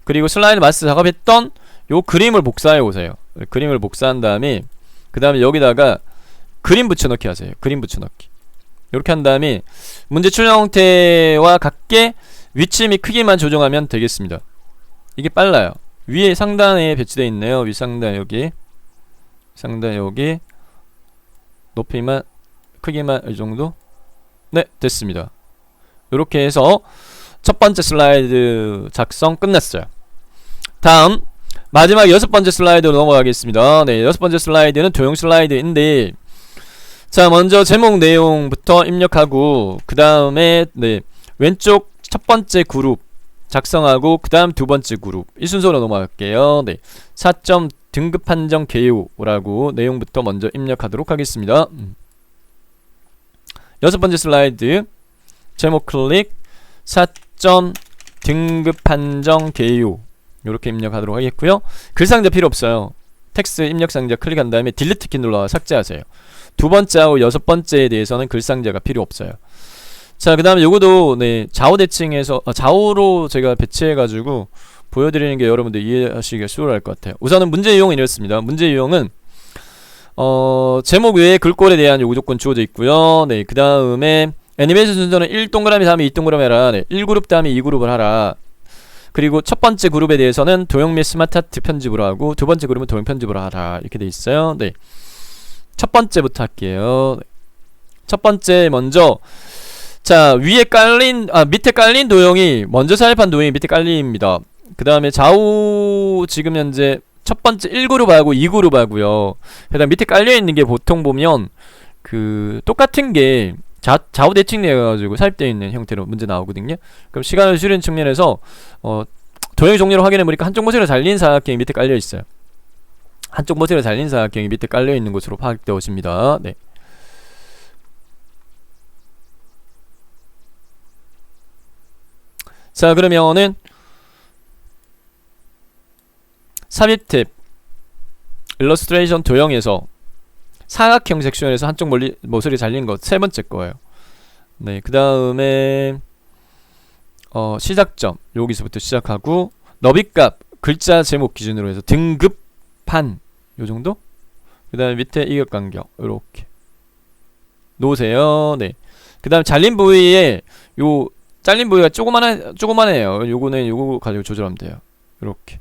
그리고 슬라이드 마스터 작업했던 요 그림을 복사해 오세요. 그림을 복사한 다음에 그 다음에 여기다가 그림 붙여넣기 하세요. 그림 붙여넣기. 이렇게 한 다음에 문제 출력 형태와 같게 위치 및 크기만 조정하면 되겠습니다. 이게 빨라요. 위에 상단에 배치되어 있네요. 위 상단 여기, 상단 여기, 높이만 크기만 이 정도. 네, 됐습니다. 이렇게 해서 첫 번째 슬라이드 작성 끝났어요. 다음 마지막 여섯 번째 슬라이드로 넘어가겠습니다. 네, 여섯 번째 슬라이드는 도형 슬라이드인데, 자 먼저 제목 내용부터 입력하고 그 다음에 네, 왼쪽 첫 번째 그룹 작성하고 그 다음 두 번째 그룹 이 순서로 넘어갈게요. 네, 4점 등급 판정 개요라고 내용부터 먼저 입력하도록 하겠습니다. 여섯 번째 슬라이드 제목 클릭 4점 등급 판정 개요 이렇게 입력하도록 하겠고요. 글상자 필요 없어요. 텍스트 입력 상자 클릭한 다음에 딜리트 키 눌러 삭제하세요. 두 번째하고 여섯 번째에 대해서는 글상자가 필요 없어요. 자, 그 다음에 요거도 네, 좌우 대칭해서 좌우로 제가 배치해가지고 보여드리는 게 여러분들 이해하시기가 수월할 것 같아요. 우선은 문제 유형은 이렇습니다. 문제 유형은 제목 외에 글꼴에 대한 요구 조건 주어져 있고요. 네, 그 다음에 애니메이션 순서는 1동그라미 다음에 2동그라미 하라. 네, 1그룹 다음에 2그룹을 하라. 그리고 첫 번째 그룹에 대해서는 도형 및 스마트아트 편집으로 하고 두 번째 그룹은 도형 편집으로 하라. 이렇게 돼 있어요. 네, 첫 번째부터 할게요. 네. 첫 번째 먼저 자 위에 깔린 밑에 깔린 도형이 먼저 삽입한 도형이 밑에 깔립니다. 그 다음에 좌우 지금 현재 첫 번째 1그룹 하고 2그룹 하고요. 그다음 밑에 깔려있는 게 보통 보면 그 똑같은 게 좌우 대칭 내가지고 삽입되어 있는 형태로 문제 나오거든요. 그럼 시간을 줄이는 측면에서 도형의 종류를 확인해보니까 한쪽 모서리가 잘린 사각형이 밑에 깔려있어요. 한쪽 모서리가 잘린 사각형이 밑에 깔려있는 곳으로 파악되어집니다. 네. 자, 그러면은 삽입 탭 일러스트레이션 도형에서 사각형 섹션에서 한쪽 모서리 잘린 거 세 번째 거예요. 네, 그 다음에 시작점 여기서부터 시작하고 너비값 글자 제목 기준으로 해서 등급판 요정도. 그 다음에 밑에 이격간격 요렇게 놓으세요. 네, 그 다음 잘린 부위에 요 잘린 부위가 조그만해요. 요거는 요거 가지고 조절하면 돼요. 요렇게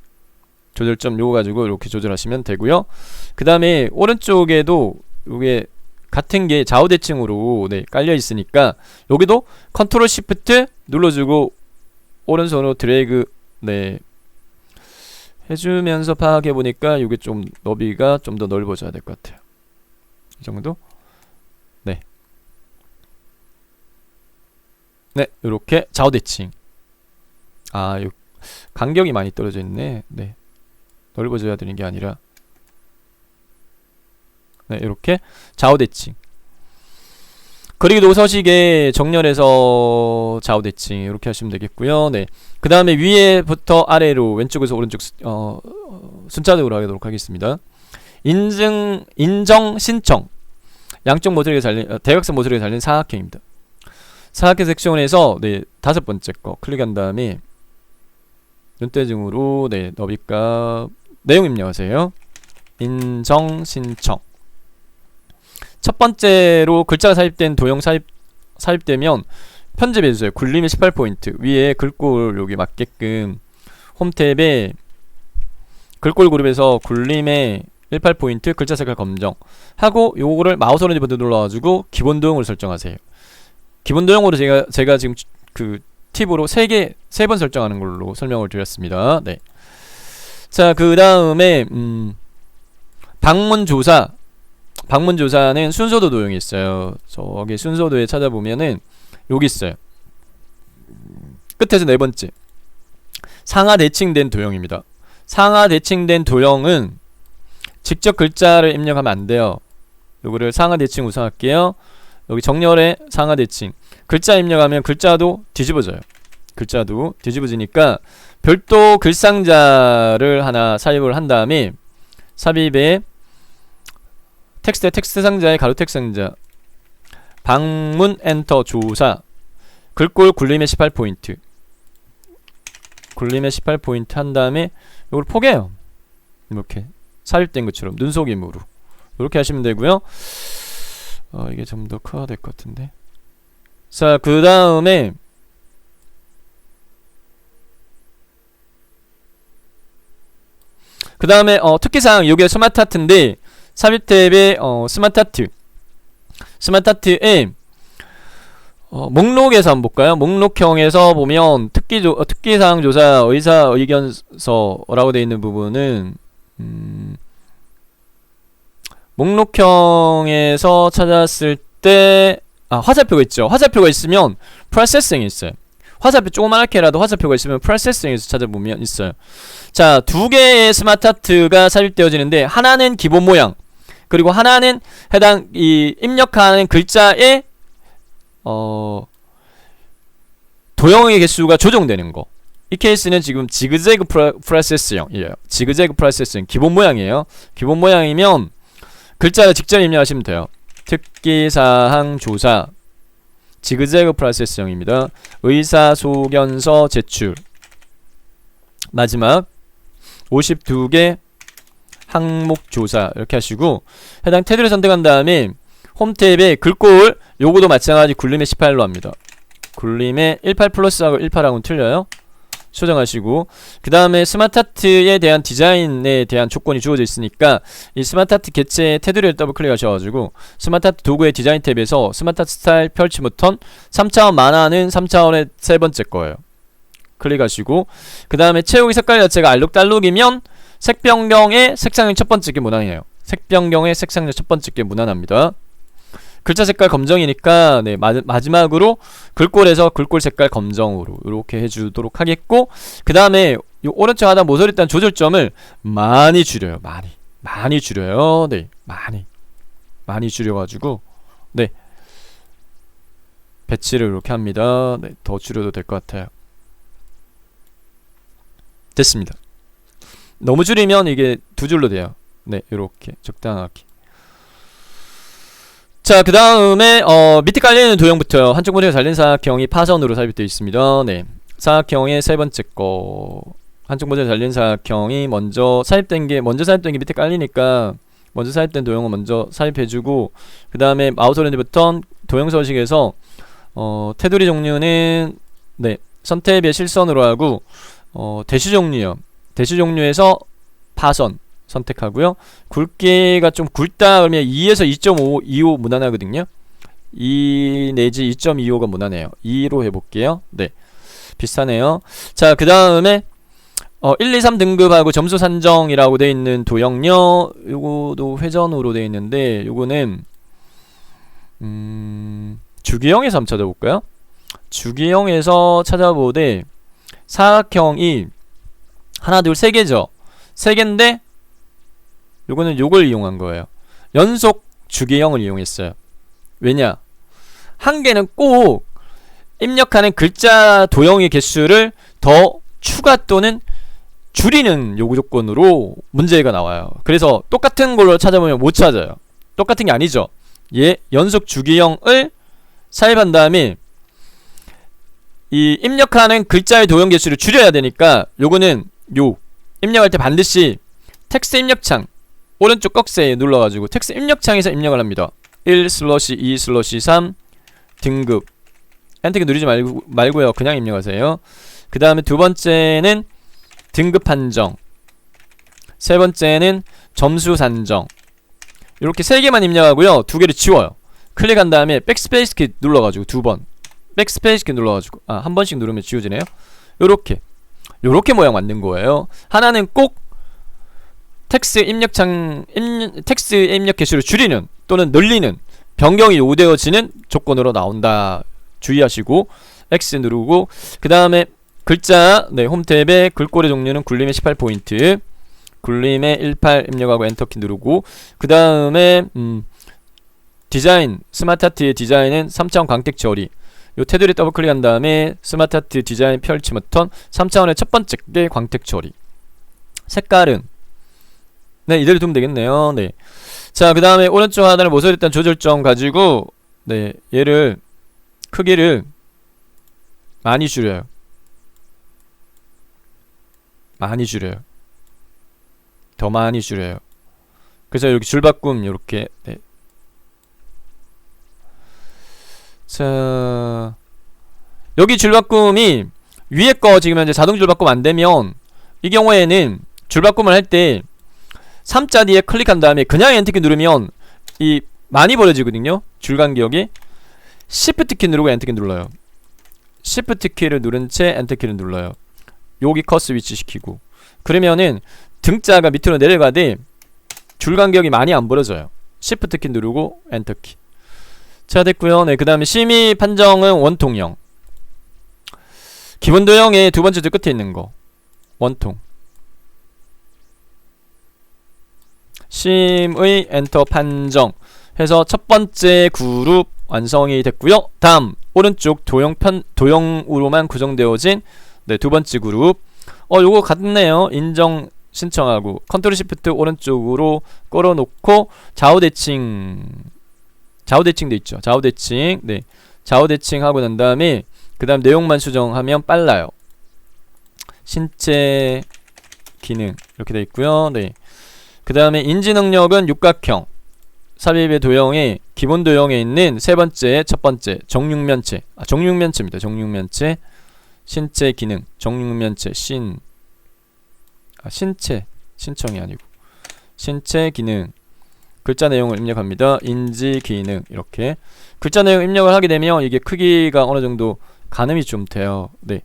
조절점 요거 가지고 이렇게 조절하시면 되고요. 그 다음에 오른쪽에도 요게 같은 게 좌우 대칭으로 네, 깔려 있으니까 여기도 컨트롤 시프트 눌러주고 오른손으로 드래그 네 해주면서 파악해 보니까 요게 좀 너비가 좀 더 넓어져야 될 것 같아요. 이 정도. 네, 네, 요렇게 좌우 대칭. 요 간격이 많이 떨어져 있네. 네, 넓어져야 되는 게 아니라 네, 이렇게 좌우대칭. 그리고 서식에 정렬해서 좌우대칭 이렇게 하시면 되겠고요. 네. 그 다음에 위에부터 아래로 왼쪽에서 오른쪽 순차적으로 하도록 하겠습니다. 인정 신청. 양쪽 모서리가 달린 대각선 모서리가 달린 사각형입니다. 사각형 섹션에서 네, 5번째 거 클릭한 다음에 눈대중으로 네, 너비값 내용 입력하세요. 인정 신청. 첫 번째로 글자가 삽입된 도형 삽입되면 편집해주세요. 굴림의 18포인트 위에 글꼴 여기 맞게끔 홈 탭에 글꼴 그룹에서 굴림의 18포인트 글자 색깔 검정 하고 요거를 마우스 오른쪽 버튼 눌러가지고 기본 도형으로 설정하세요. 기본 도형으로 제가 지금 그 팁으로 3번 설정하는 걸로 설명을 드렸습니다. 네. 자, 그 다음에 방문조사는 순서도 도형이 있어요. 저기 순서도에 찾아보면은 여기 있어요. 끝에서 4번째 상하 대칭된 도형입니다. 상하 대칭된 도형은 직접 글자를 입력하면 안 돼요. 요거를 상하 대칭 우선 할게요. 여기 정렬에 상하 대칭 글자 입력하면 글자도 뒤집어져요. 글자도 뒤집어지니까 별도 글상자를 하나 삽입을 한 다음에 삽입에 텍스트 상자에 가로 텍스트 상자 방문 엔터 조사 글꼴 굴림의 18포인트 굴림의 18포인트 한 다음에 이걸 포개요. 이렇게 삽입된 것처럼 눈속임으로 이렇게 하시면 되고요. 이게 좀 더 커야 될 것 같은데. 자, 그 다음에 특기사항 요게 스마트 하트인데 삽입 탭에 스마트 하트에 목록에서 한번 볼까요? 목록형에서 보면 특기사항 조사 의사 의견서라고 되어 있는 부분은 목록형에서 찾았을 때 화살표가 있죠. 화살표가 있으면 프로세싱이 있어요. 화살표 조그맣게라도 화살표가 있으면 프로세싱에서 찾아보면 있어요. 자, 2개의 스마트 하트가 삽입되어지는데 하나는 기본 모양 그리고 하나는 해당 입력하는 글자의 도형의 개수가 조정되는 거. 이 케이스는 지금 지그재그 프로세싱이에요. 지그재그 프로세싱 기본 모양이에요. 기본 모양이면 글자를 직접 입력하시면 돼요. 특기사항 조사 지그재그 프로세싱입니다. 의사소견서 제출 마지막 52개 항목 조사 이렇게 하시고 해당 테두리를 선택한 다음에 홈 탭에 글꼴 요거도 마찬가지 굴림의 18로 합니다. 굴림의 18 플러스하고 18하고는 틀려요. 수정하시고 그 다음에 스마트 하트에 대한 디자인에 대한 조건이 주어져 있으니까 이 스마트 하트 개체 테두리를 더블 클릭하셔가지고 스마트 하트 도구의 디자인 탭에서 스마트 하트 스타일 펼치 버튼 3차원 만화는 3차원의 3번째 거예요. 클릭하시고 그 다음에 채우기 색깔 자체가 알록달록이면 색 변경의 색상의 첫 번째 게 무난해요. 색 변경의 색상의 첫 번째 게 무난합니다. 글자 색깔 검정이니까 네, 마지막으로 글꼴에서 글꼴 색깔 검정으로 이렇게 해주도록 하겠고 그 다음에 요 오른쪽 하단 모서리 단 조절점을 많이 줄여요. 많이 줄여요. 네, 많이 줄여가지고 네 배치를 이렇게 합니다. 네, 더 줄여도 될 것 같아요. 됐습니다. 너무 줄이면 이게 2줄로 돼요. 네, 이렇게 적당하게. 자, 그 다음에 밑에 깔려있는 도형부터요. 한쪽 모서리가 달린 사각형이 파선으로 삽입되어 있습니다. 네, 사각형의 3번째 거 한쪽 모서리 달린 사각형이 먼저 삽입된 게 밑에 깔리니까 먼저 삽입된 도형을 먼저 삽입해주고 그 다음에 마우스 오른쪽 버튼 도형 서식에서 테두리 종류는 네 선택의 실선으로 하고 대시 종류요. 대시 종류에서 파선 선택하고요. 굵기가 좀 굵다 그러면 2에서 2.25 무난하거든요. 2 내지 2.25가 무난해요. 2로 해볼게요. 네, 비슷하네요. 자, 그 다음에 1, 2, 3 등급하고 점수 산정이라고 되어 있는 도형요. 요거도 회전으로 되어 있는데 요거는 주기형에서 한번 찾아볼까요? 주기형에서 찾아보되 사각형이 하나 둘 세 개죠. 세 개인데 요거는 요걸 이용한 거예요. 연속 주기형을 이용했어요. 왜냐? 한 개는 꼭 입력하는 글자 도형의 개수를 더 추가 또는 줄이는 요구 조건으로 문제가 나와요. 그래서 똑같은 걸로 찾아보면 못 찾아요. 똑같은 게 아니죠. 얘 연속 주기형을 삽입한 다음에 이 입력하는 글자의 도형 개수를 줄여야 되니까 요거는 요 입력할 때 반드시 텍스트 입력창 오른쪽 꺽쇠 눌러가지고 텍스트 입력창에서 입력을 합니다. 1/2/3 등급 엔터키 누르지 말고요. 그냥 입력하세요. 그 다음에 두 번째는 등급 한정, 세 번째는 점수 산정. 이렇게 세 개만 입력하고요. 두 개를 지워요. 클릭한 다음에 백스페이스 키 눌러가지고 두 번, 백스페이스 키 눌러가지고 한 번씩 누르면 지워지네요. 요렇게 모양 만든 거예요. 하나는 꼭 텍스트 입력 개수를 줄이는 또는 늘리는 변경이 요구되어지는 조건으로 나온다. 주의하시고 X 누르고 그 다음에 글자 홈 탭에 글꼴의 종류는 굴림의 18포인트, 굴림의 18 입력하고 엔터키 누르고 그 다음에 디자인 스마트 아트의 디자인은 3차원 광택 처리. 요 테두리 더블 클릭한 다음에 스마트 아트 디자인 펼침 버튼 3차원의 첫 번째 게 광택 처리. 색깔은 네 이대로 두면 되겠네요. 네. 자, 그 다음에 오른쪽 하단을 모서리단 조절점 가지고 네 얘를 크기를 많이 줄여요. 더 많이 줄여요. 그래서 이렇게 줄바꿈 이렇게 네. 자, 여기 줄바꿈이 위에 거 지금 현재 자동 줄바꿈 안 되면 이 경우에는 줄바꿈을 할 때 3자 뒤에 클릭한 다음에 그냥 엔터키 누르면 이 많이 벌어지거든요. 줄 간격이. Shift 키 누르고 엔터키 눌러요. Shift 키를 누른 채 엔터키를 눌러요. 여기 커서 위치시키고 그러면은 등자가 밑으로 내려가되 줄 간격이 많이 안 벌어져요. Shift 키 누르고 엔터키. 자, 됐고요. 네, 그 다음에 심의 판정은 원통형. 기본 도형의 두 번째 줄 끝에 있는 거 원통. 심의 엔터 판정 해서 첫 번째 그룹 완성이 됐고요. 다음 오른쪽 도형으로만 구성되어진 네, 두 번째 그룹. 요거 같네요. 인정 신청하고 컨트롤 시프트 오른쪽으로 끌어놓고 좌우 대칭 돼 있죠. 좌우 대칭. 네. 좌우 대칭 하고 난 다음에 그 다음 내용만 수정하면 빨라요. 신체 기능 이렇게 돼 있고요. 네. 그 다음에 인지 능력은 육각형. 삽입의 도형에 기본 도형에 있는 세 번째, 첫 번째 정육면체. 정육면체입니다. 정육면체. 신체 기능. 정육면체 신체 신청이 아니고 신체 기능. 글자 내용을 입력합니다. 인지 기능 이렇게 글자 내용 입력을 하게 되면 이게 크기가 어느 정도 가늠이 좀 돼요. 네.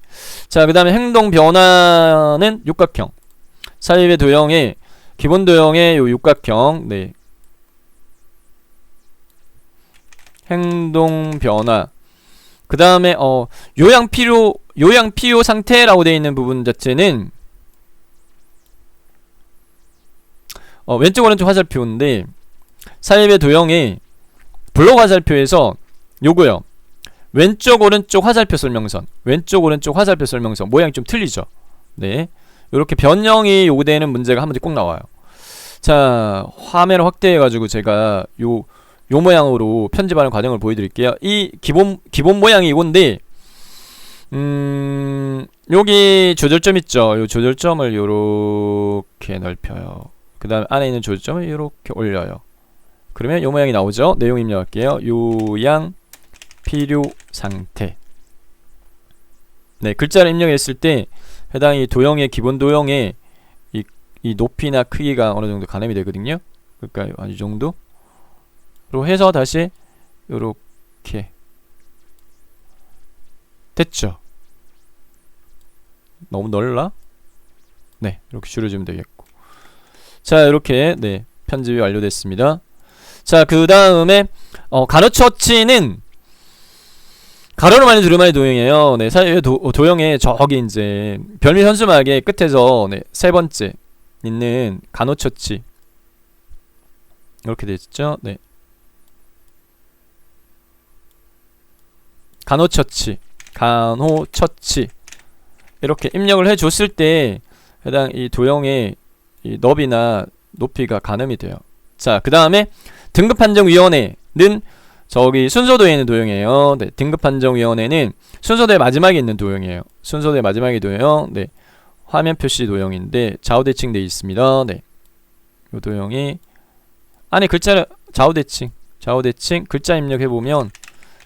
자, 그 다음에 행동 변화는 육각형. 삽입의 도형에 기본 도형의 요 육각형. 네. 행동 변화. 그 다음에 요양 필요 상태라고 되어 있는 부분 자체는 왼쪽 오른쪽 화살표인데 삽입의 도형에 블록 화살표에서 요거요. 왼쪽 오른쪽 화살표 설명선. 왼쪽 오른쪽 화살표 설명선 모양이 좀 틀리죠. 네. 요렇게 변형이 요구되는 문제가 한 문제 꼭 나와요. 자, 화면을 확대해 가지고 제가 요 모양으로 편집하는 과정을 보여드릴게요. 이 기본 모양이 이건데 여기 조절점 있죠. 요 조절점을 요렇게 넓혀요. 그 다음 안에 있는 조절점을 요렇게 올려요. 그러면 요 모양이 나오죠. 내용 입력할게요. 요양 필요 상태. 네, 글자를 입력했을 때 해당 이 도형의 기본 도형의 이 높이나 크기가 어느 정도 가늠이 되거든요. 그러니까 이 정도로 해서 다시 요렇게 됐죠. 너무 넓나? 네, 이렇게 줄여주면 되겠고. 자, 이렇게 네 편집이 완료됐습니다. 자, 그 다음에 가로처치는 가로로 많이 두루마리 도형이에요. 네, 도형에 저기 이제 별미 현수막의 끝에서 네, 세 번째 있는 가노처치 이렇게 돼 있죠. 네. 간호처치, 간호처치 이렇게 입력을 해줬을 때 해당 이 도형의 이 너비나 높이가 가늠이 돼요. 자, 그 다음에 등급판정위원회는 저기 순서도에 있는 도형이에요. 네, 등급판정위원회는 순서도의 마지막에 있는 도형이에요. 순서도의 마지막에 도형, 네, 화면 표시 도형인데 좌우대칭 되어 있습니다. 네, 이 도형이 안에 글자를 좌우대칭 글자 입력해 보면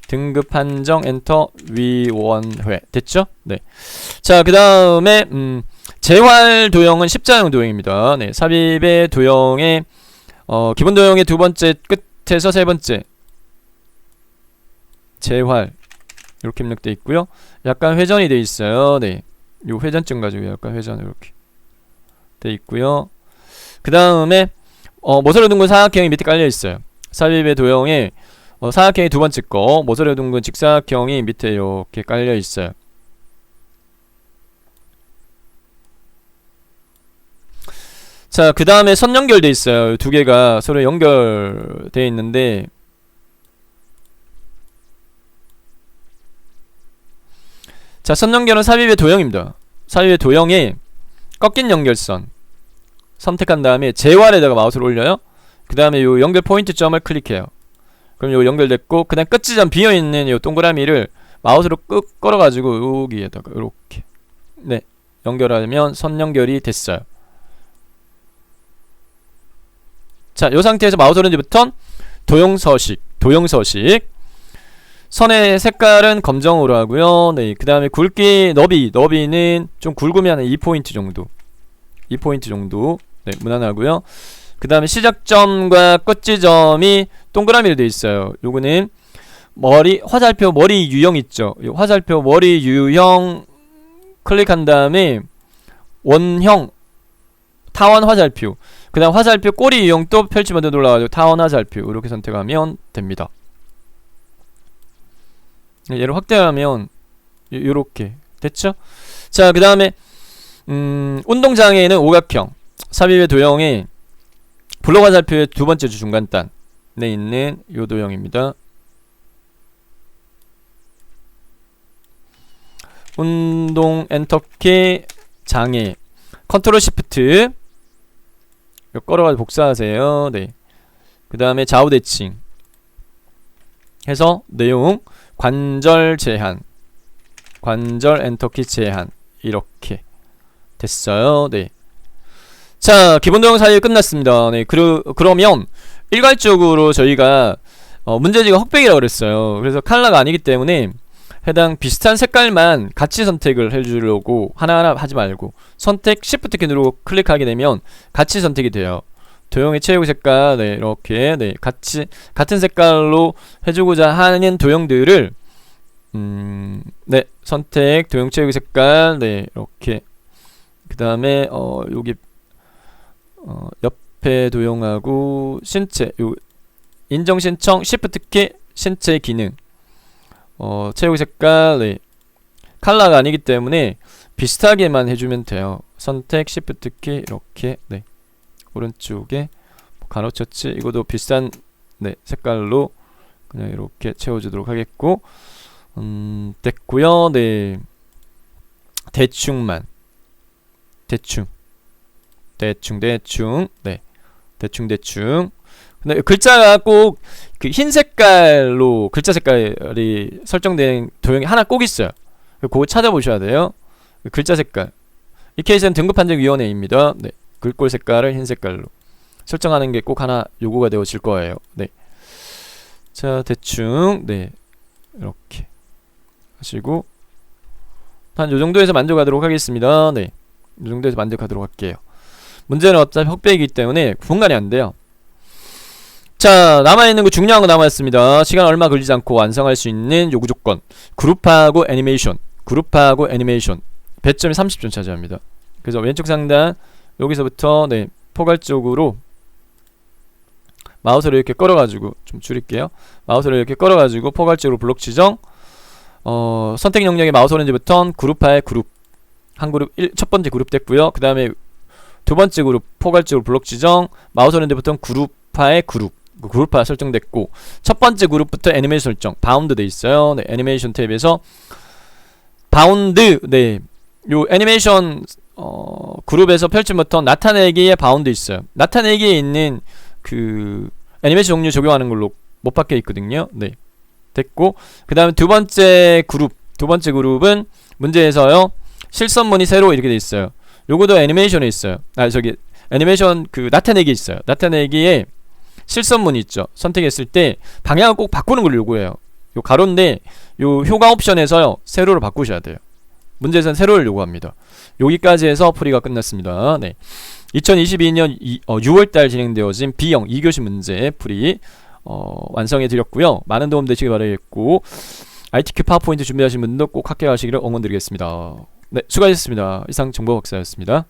등급판정 엔터 위원회 됐죠? 네. 자, 그 다음에 재활 도형은 십자형 도형입니다. 네, 삽입의 도형의 기본 도형의 두 번째 끝에서 세 번째 재활 이렇게 입력돼 있고요. 약간 회전이 돼 있어요. 네, 요 회전점 가지고 약간 회전 이렇게 돼 있고요. 그 다음에 모서리 둥근 사각형이 밑에 깔려 있어요. 삽입의 도형에 사각형이 두 번째 거, 모서리 둥근 직사각형이 밑에 이렇게 깔려 있어요. 자, 그 다음에 선 연결돼 있어요. 두 개가 서로 연결돼 있는데 자, 선 연결은 삽입의 도형입니다. 삽입의 도형에 꺾인 연결선 선택한 다음에 재활에다가 마우스를 올려요. 그 다음에 요 연결 포인트 점을 클릭해요. 그럼 요 연결됐고, 그 다음 끝지점 비어있는 요 동그라미를 마우스로 끄 걸어가지고 여기에다가 이렇게 네, 연결하면 선 연결이 됐어요. 자, 요 상태에서 마우스 오른쪽 버튼 도형서식 선의 색깔은 검정으로 하고요. 네, 그 다음에 굵기 너비는 좀 굵으면 2포인트 정도 네, 무난하고요. 그 다음에 시작점과 끝지점이 동그라미로 되어 있어요. 요거는 화살표 머리 유형 있죠. 화살표 머리 유형 클릭한 다음에 원형 타원 화살표, 그 다음 화살표 꼬리 유형 또 펼치면 올라가지고 타원 화살표 이렇게 선택하면 됩니다. 얘를 확대하면 요렇게 됐죠? 자, 그 다음에 운동장애는 오각형 삽입의 도형에 블록 화살표의 두 번째 중간단에 있는 요 도형입니다. 운동 엔터키 장애 컨트롤 시프트 끌어가지고 복사하세요. 네. 그 다음에 좌우대칭 해서 내용 관절 제한 관절 엔터키 제한 이렇게 됐어요. 네. 자, 기본 도형 사이 끝났습니다. 네, 그러면 일괄적으로 저희가 문제지가 흑백이라고 그랬어요. 그래서 컬러가 아니기 때문에 해당 비슷한 색깔만 같이 선택을 해주려고 하나하나 하지 말고 선택 Shift 키 누르고 클릭하게 되면 같이 선택이 돼요. 도형의 채우기 색깔 네, 이렇게 네, 같은 색깔로 해주고자 하는 도형들을 네, 선택 도형 채우기 색깔 네, 이렇게 그 다음에 여기 옆에 도형하고 신체 요 인정 신청 Shift 키 신체 기능 채우기 색깔 네, 컬러가 아니기 때문에 비슷하게만 해주면 돼요. 선택 Shift 키 이렇게 네, 오른쪽에 간호처치 이것도 비슷한 네, 색깔로 그냥 이렇게 채워주도록 하겠고 됐고요. 네, 대충 네, 대충 근데 글자가 꼭 그 흰 색깔로 글자 색깔이 설정된 도형이 하나 꼭 있어요. 그거 찾아보셔야 돼요. 글자 색깔 이 케이스는 등급판정위원회입니다. 네, 글꼴 색깔을 흰 색깔로 설정하는 게 꼭 하나 요구가 되어질 거예요. 네, 자 대충 네 이렇게 하시고 한 요정도에서 만족하도록 하겠습니다. 네, 요정도에서 만족하도록 할게요. 문제는 어차피 흑백이기 때문에 분간이 안돼요. 자, 남아있는 거 중요한 거 남아있습니다. 시간 얼마 걸리지 않고 완성할 수 있는 요구 조건 그룹하고 애니메이션 배점이 30점 차지합니다. 그래서 왼쪽 상단 여기서부터 네, 포괄적으로 마우스를 이렇게 끌어가지고 좀 줄일게요. 마우스를 이렇게 끌어가지고 포괄적으로 블록 지정 선택 영역의 마우스 오른쪽 버튼 그룹하의 그룹 한 그룹 첫 번째 그룹 됐고요. 그 다음에 두 번째 그룹 포괄적으로 블록 지정, 마우스 오른쪽부터는 그룹화의 그룹화 설정됐고, 첫 번째 그룹부터 애니메이션 설정 바운드 돼 있어요. 네, 애니메이션 탭에서 바운드, 네, 요 애니메이션 그룹에서 펼침 버튼 나타내기에 바운드 있어요. 나타내기에 있는 그 애니메이션 종류 적용하는 걸로 못 박혀 있거든요. 네, 됐고, 그 다음에 두 번째 그룹은 문제에서요, 실선문이 새로 이렇게 돼 있어요. 요거도 애니메이션에 있어요. 애니메이션 그 나타내기 있어요. 나타내기에 실선문이 있죠. 선택했을 때 방향을 꼭 바꾸는 걸 요구해요. 요 가로인데 요 효과 옵션에서요, 세로로 바꾸셔야 돼요. 문제에서는 세로를 요구합니다. 여기까지 해서 풀이가 끝났습니다. 네, 2022년 6월달 진행되어진 B형 2교시 문제 풀이 완성해 드렸고요. 많은 도움 되시길 바라겠고, ITQ 파워포인트 준비하신 분도 꼭 합격하시기를 응원드리겠습니다. 네, 수고하셨습니다. 이상 정보박사였습니다.